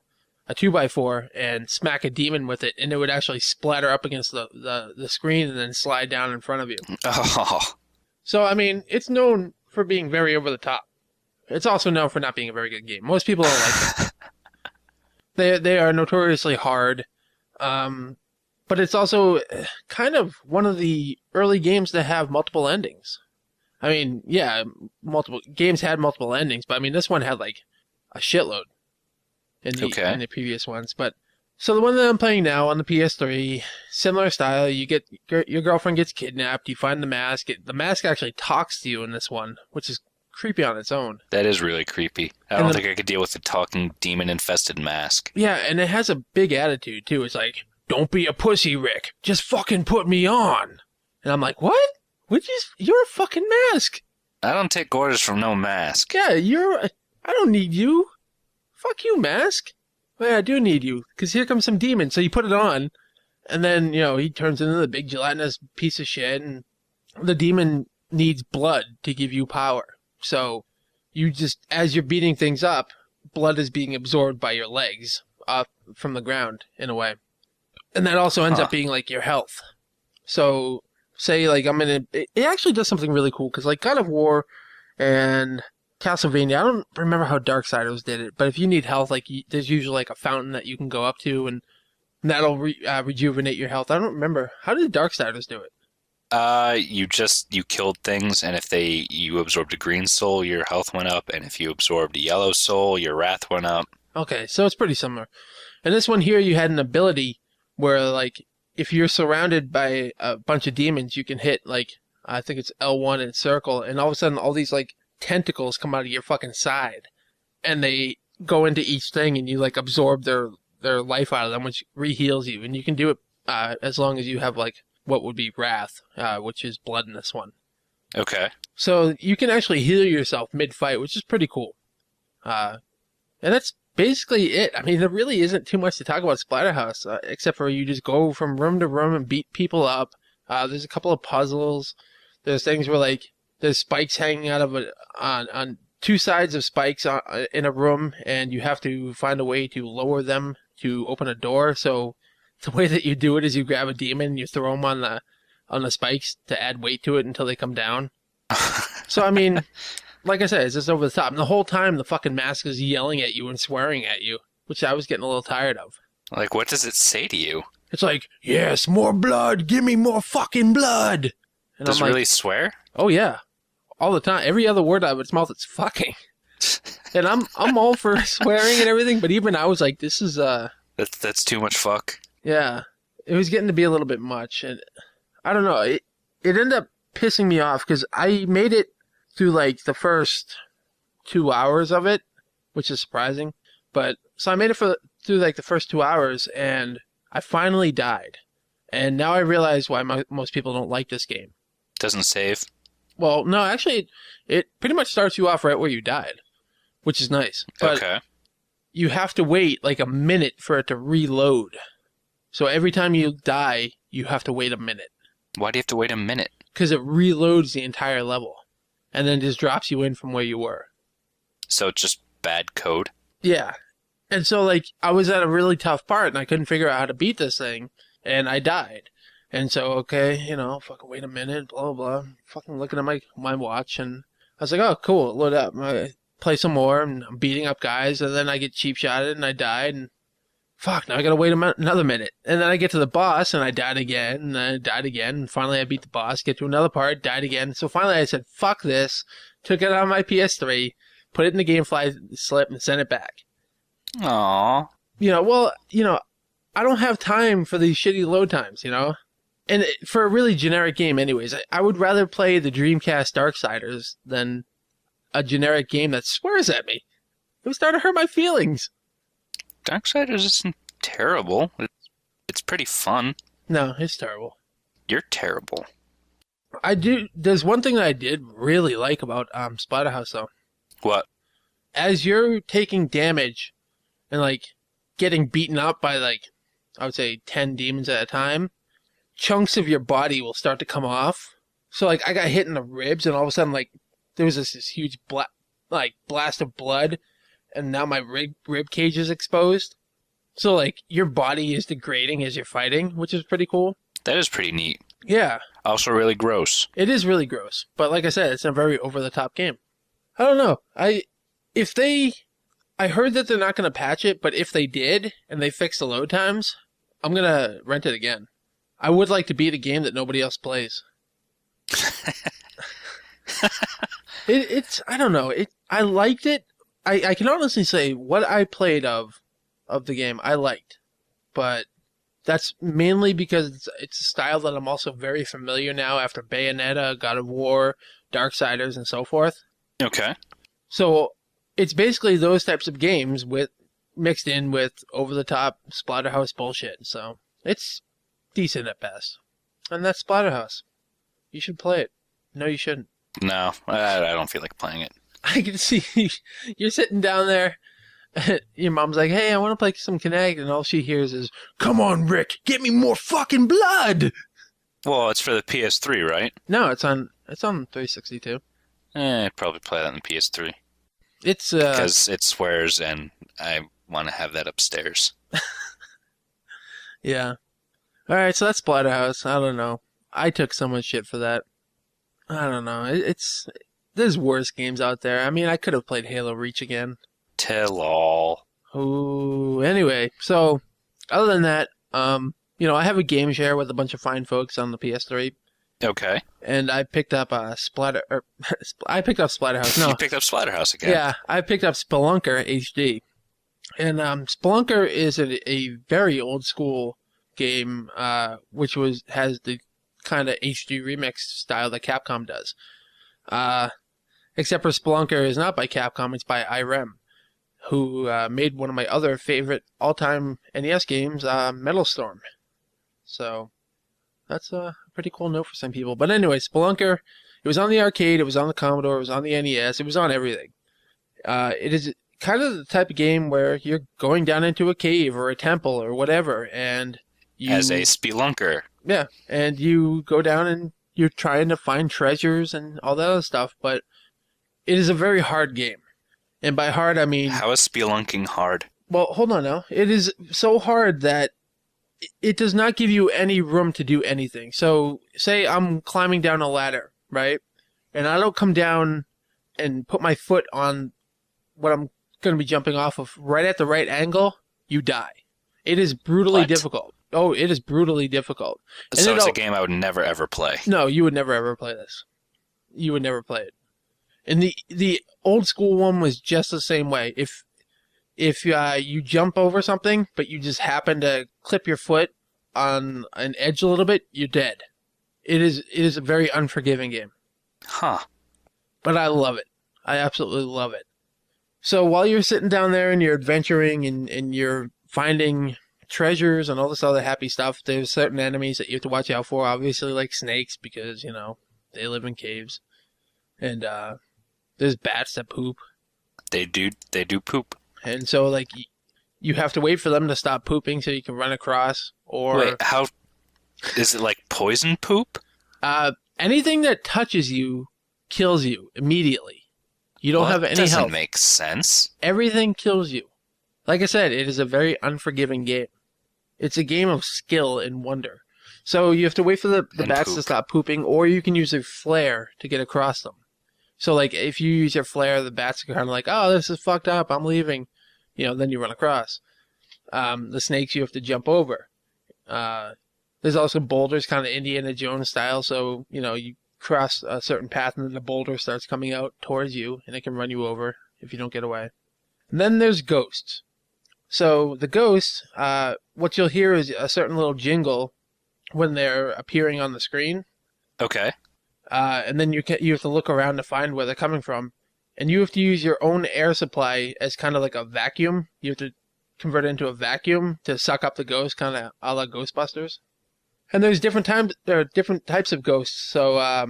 2x4 and smack a demon with it, and it would actually splatter up against the screen and then slide down in front of you.
Oh.
So, I mean, it's known for being very over the top. It's also known for not being a very good game. Most people don't like it. They are notoriously hard. But it's also kind of one of the early games that have multiple endings. I mean, yeah, multiple games had multiple endings, but I mean, this one had like a shitload in the previous ones. But so the one that I'm playing now on the PS3, similar style. You get your girlfriend gets kidnapped. You find the mask. The mask actually talks to you in this one, which is creepy on its own.
That is really creepy. I don't think I could deal with the talking demon-infested mask.
Yeah, and it has a big attitude too. It's like, "Don't be a pussy, Rick. Just fucking put me on." And I'm like, "What? You're a fucking mask."
I don't take orders from no mask.
Yeah, I don't need you. Fuck you, mask. Well, yeah, I do need you, because here comes some demon. So you put it on, and then, he turns into the big gelatinous piece of shit, and the demon needs blood to give you power. So you just, as you're beating things up, blood is being absorbed by your legs up from the ground, in a way. And that also ends up being, like, your health. So, say, like, it actually does something really cool, because, like, God of War and Castlevania, I don't remember how Darksiders did it, but if you need health, like, there's usually, like, a fountain that you can go up to, and that'll rejuvenate your health. I don't remember. How did Darksiders do it?
You killed things, and if you absorbed a green soul, your health went up, and if you absorbed a yellow soul, your wrath went up.
Okay, so it's pretty similar. And this one here, you had an ability where, like, if you're surrounded by a bunch of demons, you can hit, like, I think it's L1 and circle, and all of a sudden all these, like, tentacles come out of your fucking side, and they go into each thing, and you, like, absorb their life out of them, which re-heals you. And you can do it as long as you have, like, what would be wrath, which is blood in this one.
Okay.
So you can actually heal yourself mid-fight, which is pretty cool. And that's basically it. I mean, there really isn't too much to talk about Splatterhouse, except for you just go from room to room and beat people up. There's a couple of puzzles. There's things where, like, there's spikes hanging out of on two sides of spikes in a room, and you have to find a way to lower them to open a door. So the way that you do it is you grab a demon and you throw them on the spikes to add weight to it until they come down. So, I mean, like I said, it's just over the top. And the whole time, the fucking mask is yelling at you and swearing at you, which I was getting a little tired of.
Like, what does it say to you?
It's like, "Yes, more blood. Give me more fucking blood." And
does
I'm
it
like,
really swear?
Oh, yeah. All the time. Every other word out of its mouth, it's fucking. And I'm all for swearing and everything, but even I was like, this is...
That's too much fuck.
Yeah. It was getting to be a little bit much. And I don't know. It ended up pissing me off because I made it through, like, the first 2 hours of it, which is surprising. But so I made it through, like, the first 2 hours, and I finally died. And now I realize why most people don't like this game.
Doesn't save?
Well, no, actually, it pretty much starts you off right where you died, which is nice. But
okay.
You have to wait like a minute for it to reload. So every time you die, you have to wait a minute.
Why do you have to wait a minute?
Because it reloads the entire level, and then just drops you in from where you were.
So it's just bad code?
Yeah. And so, like, I was at a really tough part, and I couldn't figure out how to beat this thing, and I died. And so, okay, fucking wait a minute, blah, blah, blah. Fucking looking at my watch, and I was like, oh, cool, load up. I play some more, and I'm beating up guys, and then I get cheap-shotted, and I died, and fuck, now I gotta wait another minute. And then I get to the boss, and I died again, and then I died again, and finally I beat the boss, get to another part, died again. So finally I said, fuck this, took it on my PS3, put it in the GameFly slip, and sent it back.
Aww.
I don't have time for these shitty load times, And for a really generic game anyways, I would rather play the Dreamcast Darksiders than a generic game that swears at me. It was starting to hurt my feelings.
Darksiders isn't terrible. It's pretty fun.
No, it's terrible.
You're terrible.
There's one thing that I did really like about Splatterhouse, though.
What?
As you're taking damage and, like, getting beaten up by, like, I would say 10 demons at a time, chunks of your body will start to come off. So, like, I got hit in the ribs, and all of a sudden, like, there was this huge blast of blood, and now my rib cage is exposed. So, like, your body is degrading as you're fighting, which is pretty cool.
That is pretty neat.
Yeah.
Also really gross.
It is really gross, but like I said, it's a very over-the-top game. I don't know. I heard that they're not going to patch it, but if they did, and they fix the load times, I'm going to rent it again. I would like to beat a game that nobody else plays. I don't know. I liked it. I can honestly say what I played of the game I liked, but that's mainly because it's a style that I'm also very familiar now after Bayonetta, God of War, Darksiders, and so forth.
Okay.
So it's basically those types of games with mixed in with over-the-top Splatterhouse bullshit. So it's decent at best. And that's Splatterhouse. You should play it. No, you shouldn't.
No, I don't feel like playing it.
I can see you're sitting down there. Your mom's like, hey, I want to play some Kinect. And all she hears is, come on, Rick, get me more fucking blood.
Well, it's for the PS3, right?
No, it's on 360 too.
I'd probably play that on the PS3.
It's
because it swears and I want to have that upstairs.
Yeah. All right, so that's Splatterhouse. I don't know. I took so much shit for that. I don't know. There's worse games out there. I mean, I could have played Halo Reach again.
Tell all.
Ooh. Anyway, so other than that, I have a game share with a bunch of fine folks on the PS3.
Okay.
And I picked up I picked up Splatterhouse. No,
you picked up Splatterhouse again.
Yeah, I picked up Spelunker HD, and Spelunker is a very old school game, which has the kind of HD remix style that Capcom does. Except for Spelunker is not by Capcom; it's by IREM, who made one of my other favorite all-time NES games, Metal Storm. So that's a pretty cool note for some people. But anyway, Spelunker, it was on the arcade, it was on the Commodore, it was on the NES, it was on everything. It is kind of the type of game where you're going down into a cave or a temple or whatever, and
as a spelunker.
Yeah, and you go down and you're trying to find treasures and all that other stuff, but it is a very hard game. And by hard, I mean...
How is spelunking hard?
Well, hold on now. It is so hard that it does not give you any room to do anything. So, say I'm climbing down a ladder, right? And I don't come down and put my foot on what I'm going to be jumping off of right at the right angle, you die. It is brutally difficult. Oh, it is brutally difficult. And
so it's a game I would never, ever play.
No, you would never, ever play this. You would never play it. And the old school one was just the same way. If you jump over something, but you just happen to clip your foot on an edge a little bit, you're dead. It is a very unforgiving game.
Huh.
But I love it. I absolutely love it. So while you're sitting down there and you're adventuring and you're finding treasures and all this other happy stuff, there's certain enemies that you have to watch out for, obviously, like snakes, because, they live in caves. And there's bats that poop.
They do poop.
And so, like, you have to wait for them to stop pooping so you can run across. Or
wait, how is it, like poison poop?
Anything that touches you kills you immediately. You don't have any health.
That doesn't make sense.
Everything kills you. Like I said, it is a very unforgiving game. It's a game of skill and wonder. So you have to wait for the bats to stop pooping, or you can use a flare to get across them. So, like, if you use your flare, the bats are kind of like, oh, this is fucked up, I'm leaving. Then you run across. The snakes you have to jump over. There's also boulders, kind of Indiana Jones style, so, you cross a certain path and then the boulder starts coming out towards you, and it can run you over if you don't get away. And then there's ghosts. So, the ghosts, what you'll hear is a certain little jingle when they're appearing on the screen.
Okay.
And then you have to look around to find where they're coming from. And you have to use your own air supply as kind of like a vacuum. You have to convert it into a vacuum to suck up the ghost, kind of a la Ghostbusters. And there are different types of ghosts. So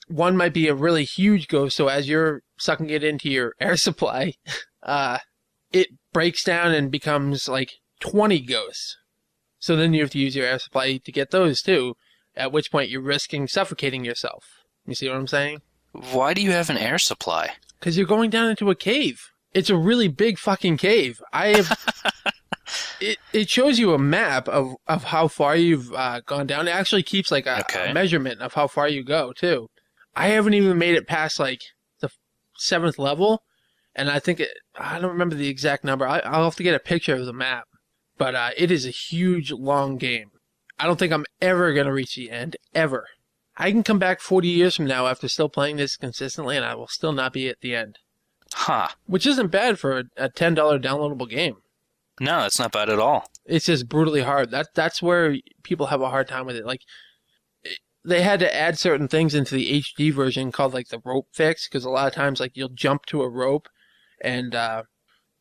one might be a really huge ghost. So as you're sucking it into your air supply, it breaks down and becomes like 20 ghosts. So then you have to use your air supply to get those too. At which point you're risking suffocating yourself. You see what I'm saying?
Why do you have an air supply? Because
you're going down into a cave. It's a really big fucking cave. It shows you a map of how far you've gone down. It actually keeps like a measurement of how far you go too. I haven't even made it past like the 7th level, and I don't remember the exact number. I'll have to get a picture of the map, but it is a huge, long game. I don't think I'm ever gonna reach the end ever. I can come back 40 years from now after still playing this consistently, and I will still not be at the end.
Huh.
Which isn't bad for a $10 downloadable game.
No, that's not bad at all.
It's just brutally hard. That's where people have a hard time with it. Like, they had to add certain things into the HD version called like the rope fix, because a lot of times like you'll jump to a rope, and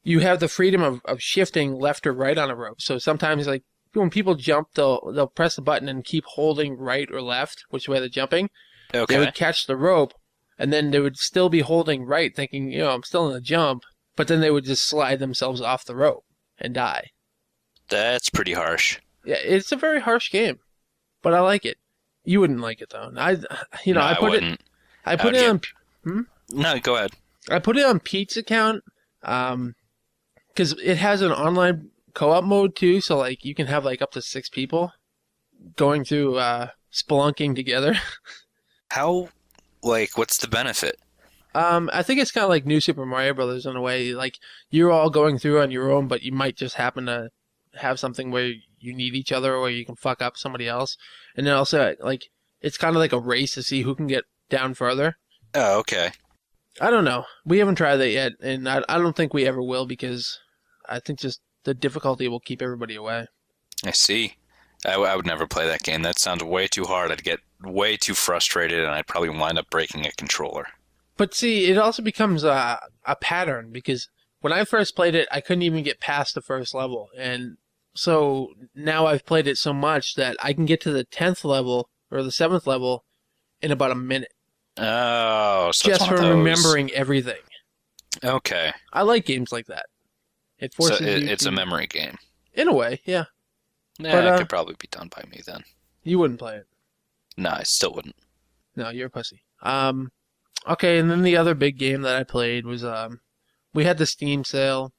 you have the freedom of shifting left or right on a rope. So sometimes like when people jump, they'll press the button and keep holding right or left, which way they're jumping.
Okay.
They would catch the rope, and then they would still be holding right, thinking, I'm still in the jump, but then they would just slide themselves off the rope and die.
That's pretty harsh.
Yeah, it's a very harsh game, but I like it. You wouldn't like it though. I
wouldn't.
I put it on.
No, go ahead.
I put it on Pete's account, because it has an online co-op mode too. So like you can have like up to 6 people going through spelunking together.
How? Like, what's the benefit?
I think it's kind of like New Super Mario Brothers in a way. Like you're all going through on your own, but you might just happen to have something where you need each other, or you can fuck up somebody else. And then also, like, it's kind of like a race to see who can get down further.
Oh, okay.
I don't know. We haven't tried that yet, and I don't think we ever will, because I think just the difficulty will keep everybody away.
I see. I would never play that game. That sounds way too hard. I'd get way too frustrated, and I'd probably wind up breaking a controller.
But see, it also becomes a pattern, because when I first played it, I couldn't even get past the first level. And so now I've played it so much that I can get to the 10th level or the 7th level in about a minute.
Oh, so
just
it's one
from
of those.
Remembering everything.
Okay.
I like games like that. It forces
so
you
it's
to,
a memory game.
In a way, yeah.
Yeah,
But,
it could probably be done by me then.
You wouldn't play it.
No, I still wouldn't.
No, you're a pussy. Okay, and then the other big game that I played was we had the Steam sale,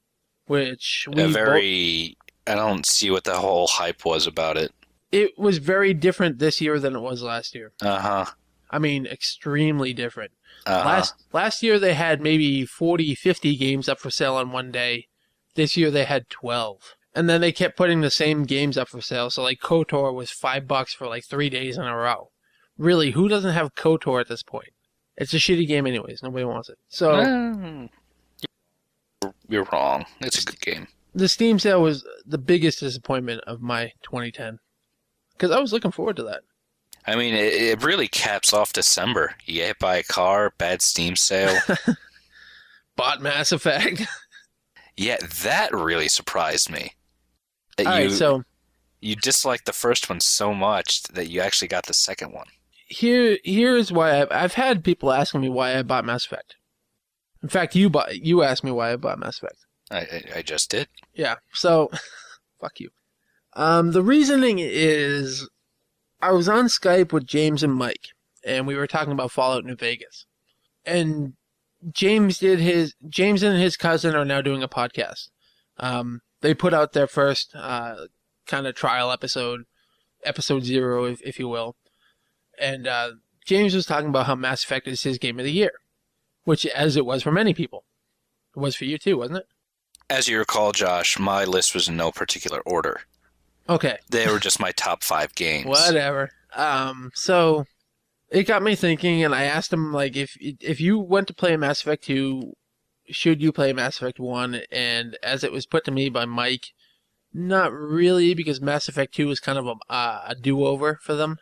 which we
I don't see what the whole hype was about it.
It was very different this year than it was last year.
Uh-huh.
I mean, extremely different.
Uh-huh.
Last year they had maybe 40, 50 games up for sale on one day. This year they had 12. And then they kept putting the same games up for sale. So like KOTOR was $5 for like 3 days in a row. Really, who doesn't have KOTOR at this point? It's a shitty game anyways. Nobody wants it. So
you're wrong. It's a good game.
The Steam sale was the biggest disappointment of my 2010. Because I was looking forward to that.
I mean, it really caps off December. You get hit by a car, bad Steam sale.
Bought Mass Effect.
Yeah, that really surprised me. That
All right, so
you disliked the first one so much that you actually got the second one.
Here's why I've had people asking me why I bought Mass Effect. In fact, you asked me why I bought Mass Effect.
I just did.
Yeah, so fuck you. The reasoning is I was on Skype with James and Mike, and we were talking about Fallout New Vegas. And James and his cousin are now doing a podcast. They put out their first kind of trial episode 0, if you will. And James was talking about how Mass Effect is his game of the year, which, as it was for many people, it was for you too, wasn't it?
As you recall, Josh, my list was in no particular order.
Okay.
They were just my top 5 games.
Whatever. So it got me thinking, and I asked him, like, if you went to play Mass Effect 2, should you play Mass Effect 1? And as it was put to me by Mike, not really, because Mass Effect 2 was kind of a do-over for them,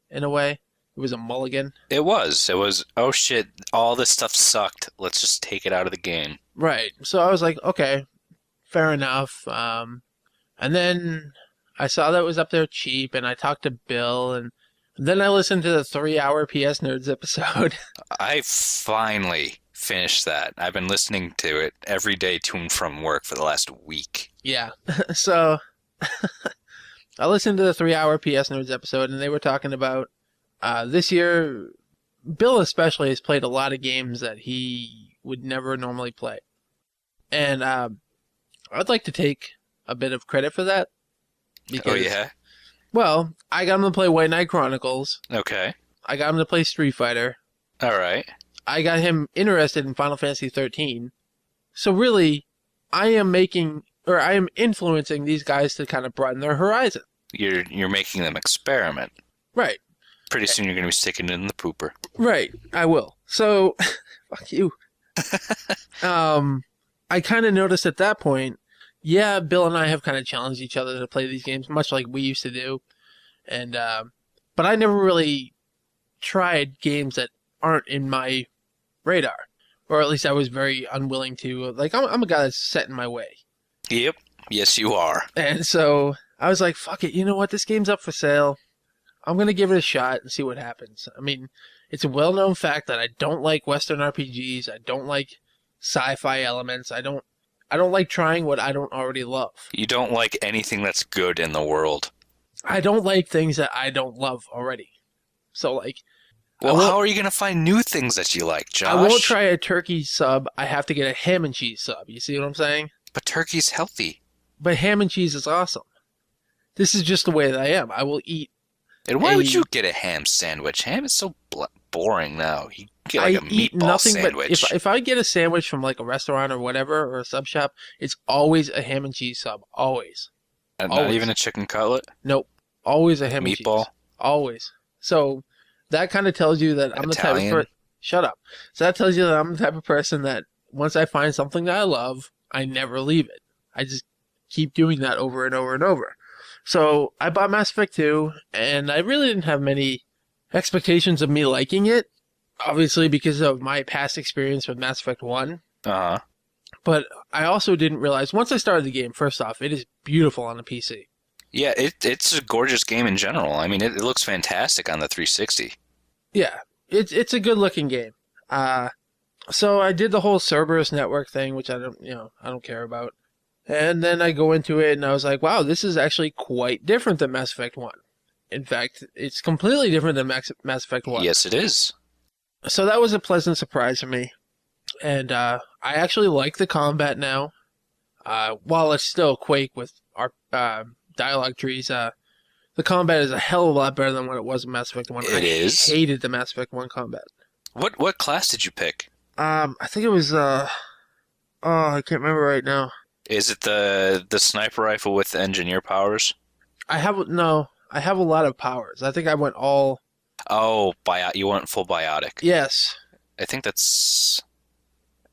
in a way. It was a mulligan.
It was, oh shit, all this stuff sucked. Let's just take it out of the game.
Right. So I was like, okay, fair enough. And then I saw that it was up there cheap, and I talked to Bill, and then I listened to the 3-hour PS Nerds episode.
I finally finished that. I've been listening to it every day to and from work for the last week.
Yeah. So I listened to the 3-hour PS Nerds episode, and they were talking about this year, Bill especially has played a lot of games that he would never normally play. And I'd like to take a bit of credit for that.
Oh, yeah?
Well, I got him to play White Knight Chronicles.
Okay.
I got him to play Street Fighter.
All right.
I got him interested in Final Fantasy 13. So really, I am influencing these guys to kind of broaden their horizon.
You're making them experiment.
Right.
Pretty soon you're going to be sticking it in the pooper.
Right. I will. So, fuck you. I kind of noticed at that point, yeah, Bill and I have kind of challenged each other to play these games, much like we used to do. And, but I never really tried games that aren't in my radar. Or at least I was very unwilling to. Like, I'm a guy that's set in my way.
Yep. Yes, you are.
And so I was like, fuck it. You know what? This game's up for sale. I'm going to give it a shot and see what happens. I mean, it's a well-known fact that I don't like Western RPGs. I don't like sci-fi elements. I don't like trying what I don't already love.
You don't like anything that's good in the world.
I don't like things that I don't love already. So, like...
Well, how are you going to find new things that you like, Josh?
I won't try a turkey sub. I have to get a ham and cheese sub. You see what I'm saying?
But turkey's healthy.
But ham and cheese is awesome. This is just the way that I am. I will eat...
And why would you get a ham sandwich? Ham is so boring now. You get like a meatball sandwich.
But if I get a sandwich from like a restaurant or whatever, or a sub shop, it's always a ham and cheese sub. Always.
And not even a chicken cutlet?
Nope. Always a ham and cheese.
Meatball?
Always. So that kind of tells you that I'm the type of person... Shut up. So that tells you that I'm the type of person that once I find something that I love, I never leave it. I just keep doing that over and over and over. So I bought Mass Effect 2, and I really didn't have many expectations of me liking it. Obviously, because of my past experience with Mass Effect 1.
Uh-huh.
But I also didn't realize, once I started the game, first off, it is beautiful on the PC.
Yeah, it's a gorgeous game in general. I mean, it looks fantastic on the 360.
Yeah, it's a good-looking game. So I did the whole Cerberus network thing, which I don't care about. And then I go into it, and I was like, wow, this is actually quite different than Mass Effect 1. In fact, it's completely different than Mass Effect 1.
Yes, it is.
So that was a pleasant surprise for me. And I actually like the combat now. While it's still Quake with our dialogue trees, the combat is a hell of a lot better than what it was in Mass Effect 1.
It is?
I hated the Mass Effect 1 combat.
What class did you pick?
I think it was... I can't remember right now.
Is it the sniper rifle with the engineer powers?
I have a lot of powers. I think I went all...
Oh, you went full biotic.
Yes.
I think that's...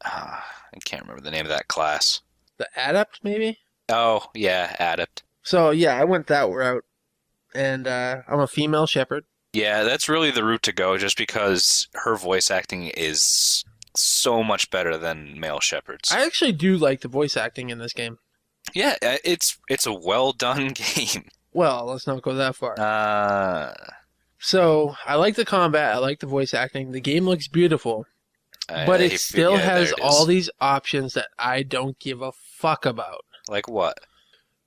I can't remember the name of that class.
The Adept, maybe?
Oh, yeah, Adept.
So, yeah, I went that route. And I'm a female shepherd.
Yeah, that's really the route to go, just because her voice acting is so much better than male shepherds.
I actually do like the voice acting in this game.
Yeah, it's a well-done game.
Well, let's not go that far. So, I like the combat, I like the voice acting, the game looks beautiful, but it still has all these options that I don't give a fuck about.
Like what?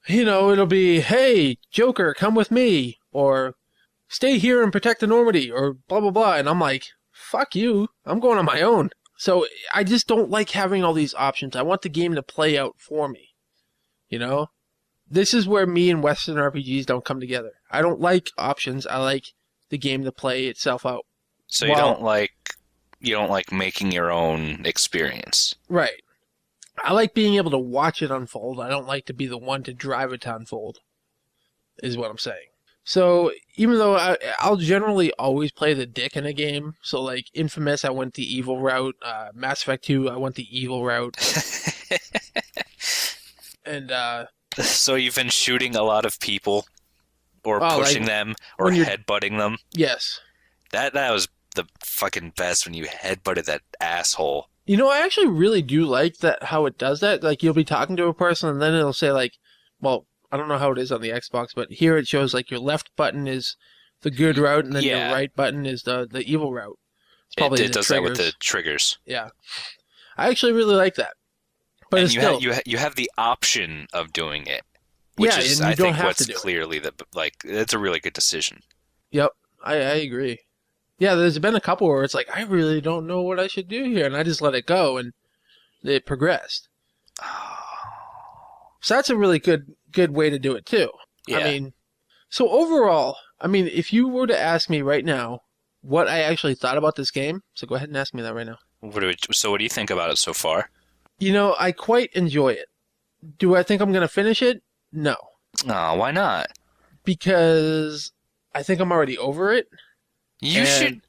You know, it'll be, hey, Joker, come with me, or stay here and protect the Normandy, or blah, blah, blah, and I'm like, fuck you, I'm going on my own. So, I just don't like having all these options. I want the game to play out for me, you know? This is where me and Western RPGs don't come together. I don't like options, I like the game to play itself out.
So you don't like making your own experience. Right.
I like being able to watch it unfold. I don't like to be the one to drive it to unfold, is what I'm saying. So even though I'll generally always play the dick in a game, so like Infamous, I went the evil route. Mass Effect 2, I went the evil route. And
so you've been shooting a lot of people, or pushing them, or headbutting them.
Yes.
That was the fucking best when you headbutted that asshole.
You know, I actually really do like that, how it does that. Like, you'll be talking to a person, and then it'll say, like, well, I don't know how it is on the Xbox, but here it shows, like, your left button is the good route, and then your right button is the evil route. It's probably
it does triggers. That with the triggers.
Yeah. I actually really like that. But
and you have the option of doing it, which is, I think, what's clearly it's a really good decision.
Yep, I agree. Yeah, there's been a couple where it's like, I really don't know what I should do here, and I just let it go, and it progressed. So that's a really good good way to do it too.
Yeah.
I mean, so overall, I mean, if you were to ask me right now what I actually thought about this game, so go ahead and ask me that right now.
So what do you think about it so far?
You know, I quite enjoy it. Do I think I'm going to finish it? No.
Oh, why not?
Because I think I'm already over it.
You should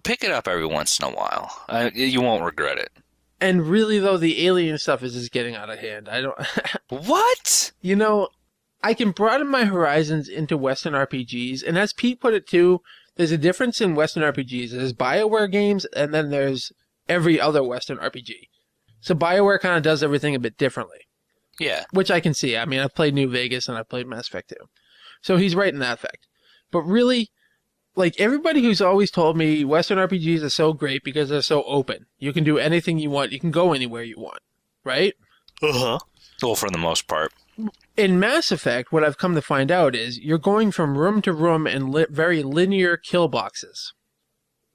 pick it up every once in a while. You won't regret it.
And really, though, the alien stuff is just getting out of hand. I don't...
What?
You know, I can broaden my horizons into Western RPGs, and as Pete put it too, there's a difference in Western RPGs. There's BioWare games, and then there's every other Western RPG. So BioWare kind of does everything a bit differently.
Yeah.
Which I can see. I mean, I've played New Vegas, and I've played Mass Effect 2. So he's right in that fact. But really, like, everybody who's always told me Western RPGs are so great because they're so open. You can do anything you want. You can go anywhere you want. Right?
Uh-huh. Well, for the most part.
In Mass Effect, what I've come to find out is you're going from room to room in very linear kill boxes.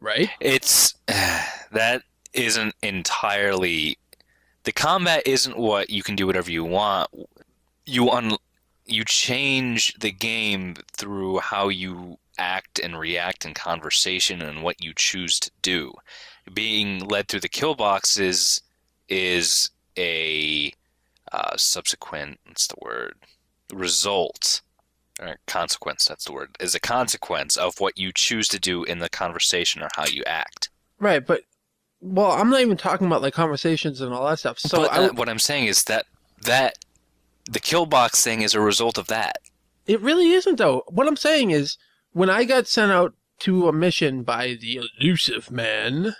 Right?
That isn't entirely... The combat isn't what you can do whatever you want. You change the game through how you act and react in conversation and what you choose to do. Being led through the kill boxes is a subsequent, what's the word? Result, or consequence, that's the word, is a consequence of what you choose to do in the conversation or how you act.
Right, but, well, I'm not even talking about, like, conversations and all that stuff. So
but what I'm saying is that the kill box thing is a result of that.
It really isn't, though. What I'm saying is, when I got sent out to a mission by the elusive man,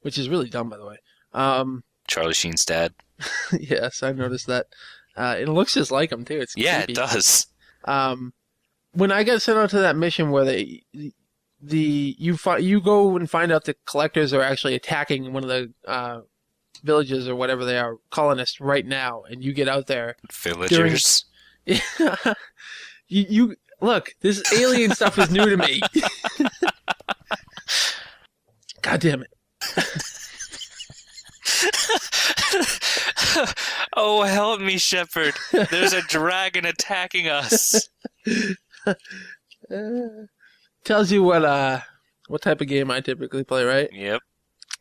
which is really dumb, by the way.
Charlie Sheen's dad.
Yes, I've noticed that. It looks just like him, too. It's
yeah,
creepy.
It does.
When I got sent out to that mission where you go and find out the collectors are actually attacking one of the villages or whatever they are, colonists right now, and you get out there.
Villagers.
You look, this alien stuff is new to me. God damn it.
Oh, help me, Shepard. There's a dragon attacking us.
Tells you what type of game I typically play, right?
Yep.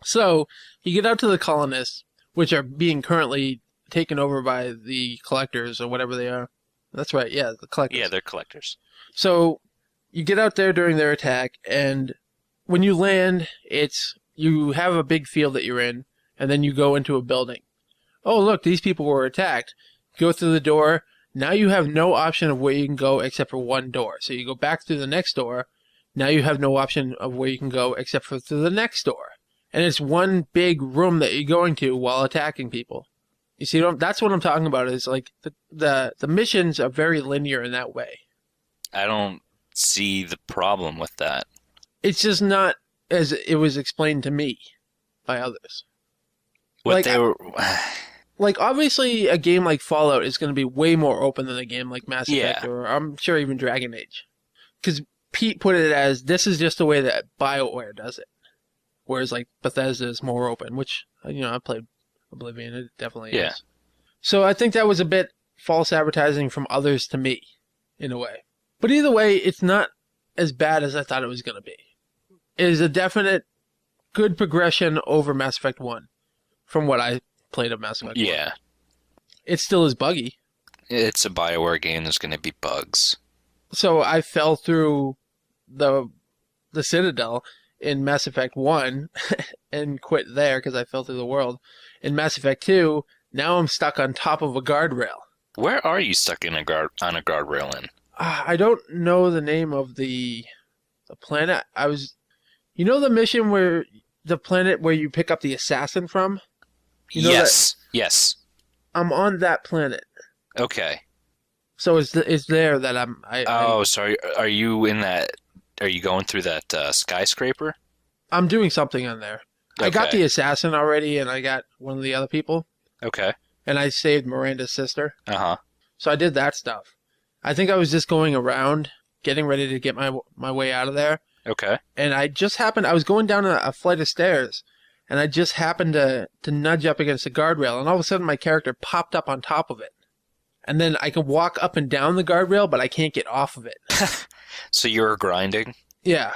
So, you get out to the colonists, which are being currently taken over by the collectors or whatever they are. That's right, yeah, the collectors.
Yeah, they're collectors.
So, you get out there during their attack, and when you land, you have a big field that you're in, and then you go into a building. Oh, look, these people were attacked. Go through the door. Now you have no option of where you can go except for one door. So you go back through the next door. Now you have no option of where you can go except for through the next door. And it's one big room that you're going to while attacking people. You see, that's what I'm talking about. Is like the missions are very linear in that way.
I don't see the problem with that.
It's just not as it was explained to me by others. Like, obviously, a game like Fallout is going to be way more open than a game like Mass Effect, or I'm sure even Dragon Age. Because Pete put it as, this is just the way that BioWare does it. Whereas, like, Bethesda is more open, which, I played Oblivion, it definitely is. So I think that was a bit false advertising from others to me, in a way. But either way, it's not as bad as I thought it was going to be. It is a definite good progression over Mass Effect 1, from what I played of Mass Effect 1.
Yeah.
It still is buggy.
It's a BioWare game, there's going to be bugs.
So I fell through the Citadel in Mass Effect 1 and quit there because I fell through the world. In Mass Effect 2, now I'm stuck on top of a guardrail.
Where are you stuck on a guardrail in?
I don't know the name of the planet. You know the mission where the planet where you pick up the assassin from?
Yes.
I'm on that planet.
Okay.
So it's there that
sorry. Are you in that? Are you going through that skyscraper?
I'm doing something on there. Okay. I got the assassin already, and I got one of the other people.
Okay.
And I saved Miranda's sister.
Uh-huh.
So I did that stuff. I think I was just going around, getting ready to get my way out of there.
Okay.
And I was going down a flight of stairs, and I just happened to nudge up against a guardrail, and all of a sudden my character popped up on top of it. and then I can walk up and down the guardrail, but I can't get off of it.
So you're grinding?
Yeah,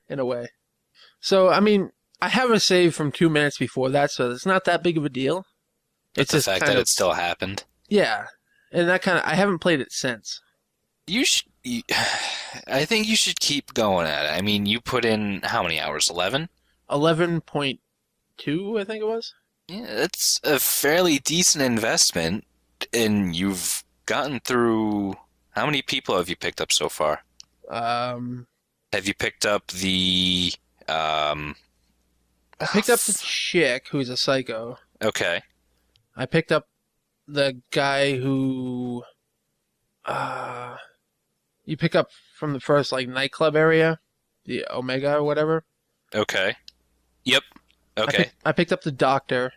in a way. So, I mean, I have a save from 2 minutes before that, so it's not that big of a deal.
It's the fact that it still happened.
Yeah, and that kind of, I haven't played it since.
I think you should keep going at it. I mean, you put in how many hours? 11?
11.2, I think it was.
Yeah, that's a fairly decent investment, and you've gotten through... How many people have you picked up so far? Have you picked up the...
I picked up the chick who's a psycho.
Okay.
I picked up the guy who... you pick up from the first, like, nightclub area, the Omega or whatever.
Okay. Yep. Okay.
I picked up the doctor.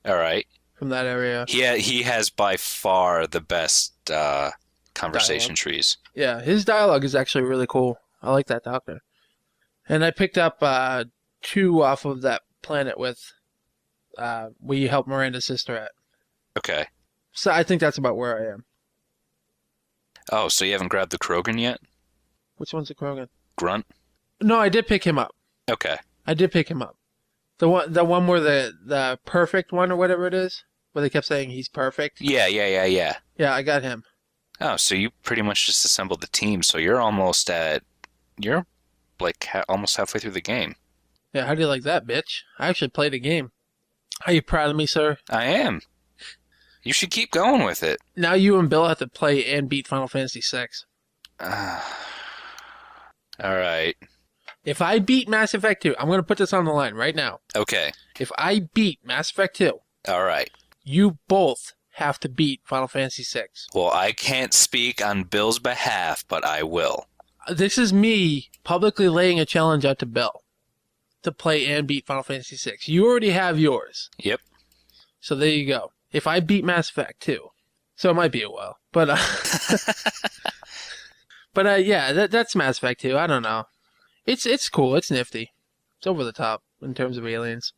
All right.
From that area.
He has by far the best conversation
dialogue.
trees.
Yeah, his dialogue is actually really cool. I like that doctor. And I picked up 2 off of that planet with we helped Miranda's sister at.
Okay.
So I think that's about where I am.
Oh, so you haven't grabbed the Krogan yet?
Which one's the Krogan?
Grunt?
No, I did pick him up.
Okay.
I did pick him up. The one where the perfect one or whatever it is, where they kept saying he's perfect.
Yeah.
Yeah, I got him.
Oh, so you pretty much just assembled the team, so you're almost almost halfway through the game.
Yeah, how do you like that, bitch? I actually played a game. Are you proud of me, sir?
I am. You should keep going with it.
Now you and Bill have to play and beat Final Fantasy VI.
All right.
If I beat Mass Effect 2, I'm going to put this on the line right now.
Okay.
If I beat Mass Effect 2,
all right,
you both have to beat Final Fantasy VI.
Well, I can't speak on Bill's behalf, but I will.
This is me publicly laying a challenge out to Bill to play and beat Final Fantasy VI. You already have yours.
Yep.
So there you go. If I beat Mass Effect 2, so it might be a while, but yeah, that's Mass Effect 2. I don't know. It's cool. It's nifty. It's over the top in terms of aliens.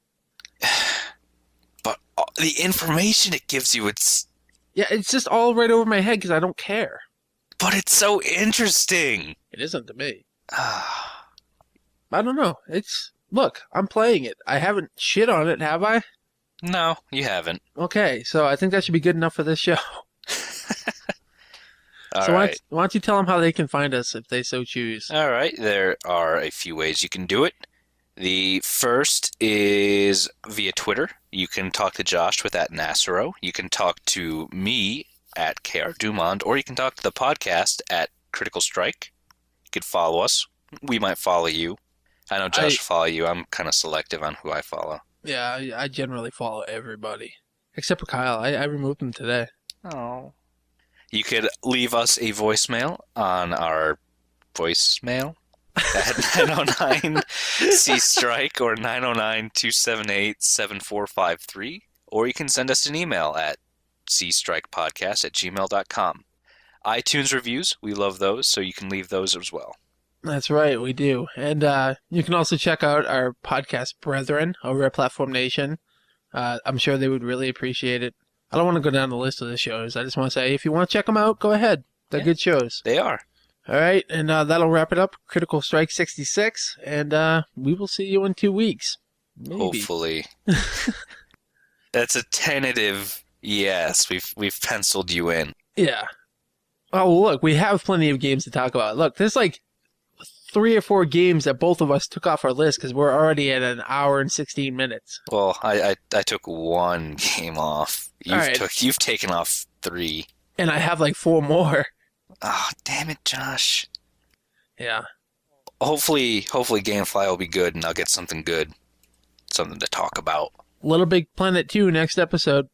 But the information it gives you, it's
just all right over my head because I don't care.
But it's so interesting.
It isn't to me. I don't know. Look, I'm playing it. I haven't shit on it, have I?
No, you haven't.
Okay, so I think that should be good enough for this show.
All right.
Why don't you tell them how they can find us if they so choose?
All right. There are a few ways you can do it. The first is via Twitter. You can talk to Josh with @Nasero. You can talk to me at KR Dumond, or you can talk to the podcast at Critical Strike. You could follow us. We might follow you. I know Josh will follow you. I'm kind of selective on who I follow.
Yeah, I generally follow everybody. Except for Kyle. I removed him today.
Oh. You could leave us a voicemail on our voicemail at 909-C-STRIKE or 909-278-7453. Or you can send us an email at cstrikepodcast@gmail.com. iTunes reviews, we love those, so you can leave those as well.
That's right, we do. And you can also check out our podcast brethren over at Platform Nation. I'm sure they would really appreciate it. I don't want to go down the list of the shows. I just want to say, if you want to check them out, go ahead. They're good shows.
They are.
All right, and that'll wrap it up. Critical Strike 66, and we will see you in 2 weeks. Maybe.
Hopefully. That's a tentative yes. We've penciled you in.
Yeah. Oh, look, we have plenty of games to talk about. Look, there's like 3 or 4 games that both of us took off our list because we're already at an hour and 16 minutes.
Well, I took 1 game off. You've taken off 3.
And I have like 4 more.
Oh, damn it, Josh.
Yeah.
Hopefully Gamefly will be good and I'll get something good. Something to talk about.
Little Big Planet 2 next episode.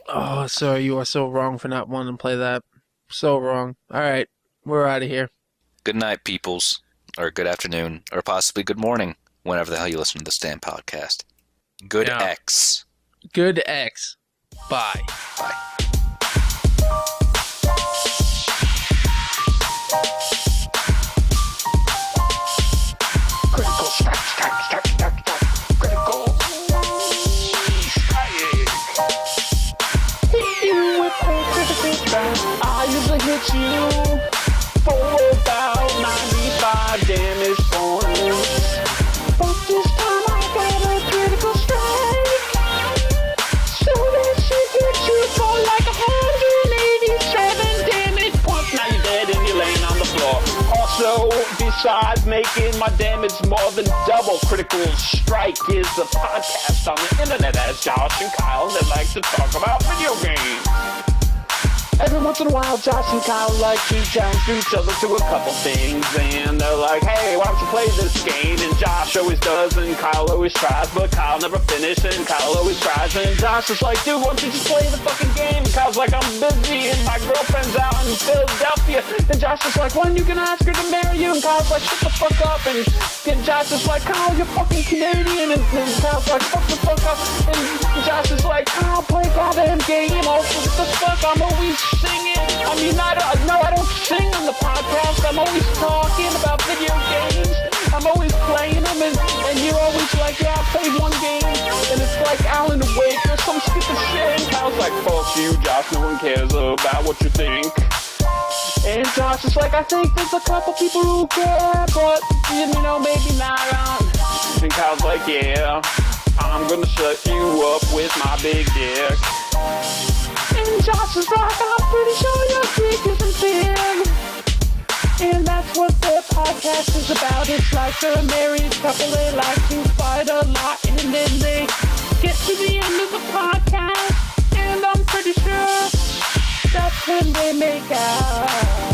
Oh, sir, you are so wrong for not wanting to play that. So wrong. All right, we're out of here.
Good night, peoples. Or good afternoon. Or possibly good morning. Whenever the hell you listen to the Stand Podcast. Good X.
Good X. Bye.
Bye.
Critical strike. Critical strike. my damage more than double. Critical Strike is the podcast on the internet as Josh and Kyle, and they like to talk about video games. Every once in a while, Josh and Kyle like to challenge each other to a couple things, and they're like, hey, why don't you play this game? And Josh always does, and Kyle always tries, but Kyle never finishes, and Kyle always tries, and Josh is like, dude, why don't you just play the fucking game? And Kyle's like, I'm busy, and my girlfriend's out in Philadelphia, and Josh is like, when are you gonna ask her to marry you? And Kyle's like, shut the fuck up, and Josh is like, Kyle, you're fucking Canadian, and Kyle's like, fuck the fuck up, and Josh is like, Kyle, play goddamn game, oh, what the fuck, I'm always singing. I mean, I don't sing on the podcast. I'm always talking about video games. I'm always playing them, and you're always like, yeah, I played one game, and it's like Alan Wake or some stupid shit. And Kyle's like, fuck you, Josh, no one cares about what you think. And Josh is like, I think there's a couple people who care, but, you know, maybe not. And Kyle's like, yeah, I'm gonna shut you up with my big dick. And Josh is like, I'm pretty sure your dick isn't big. And that's what their podcast is about. It's like a married couple, they like to fight a lot, and then they get to the end of the podcast, and I'm pretty sure that's when they make out.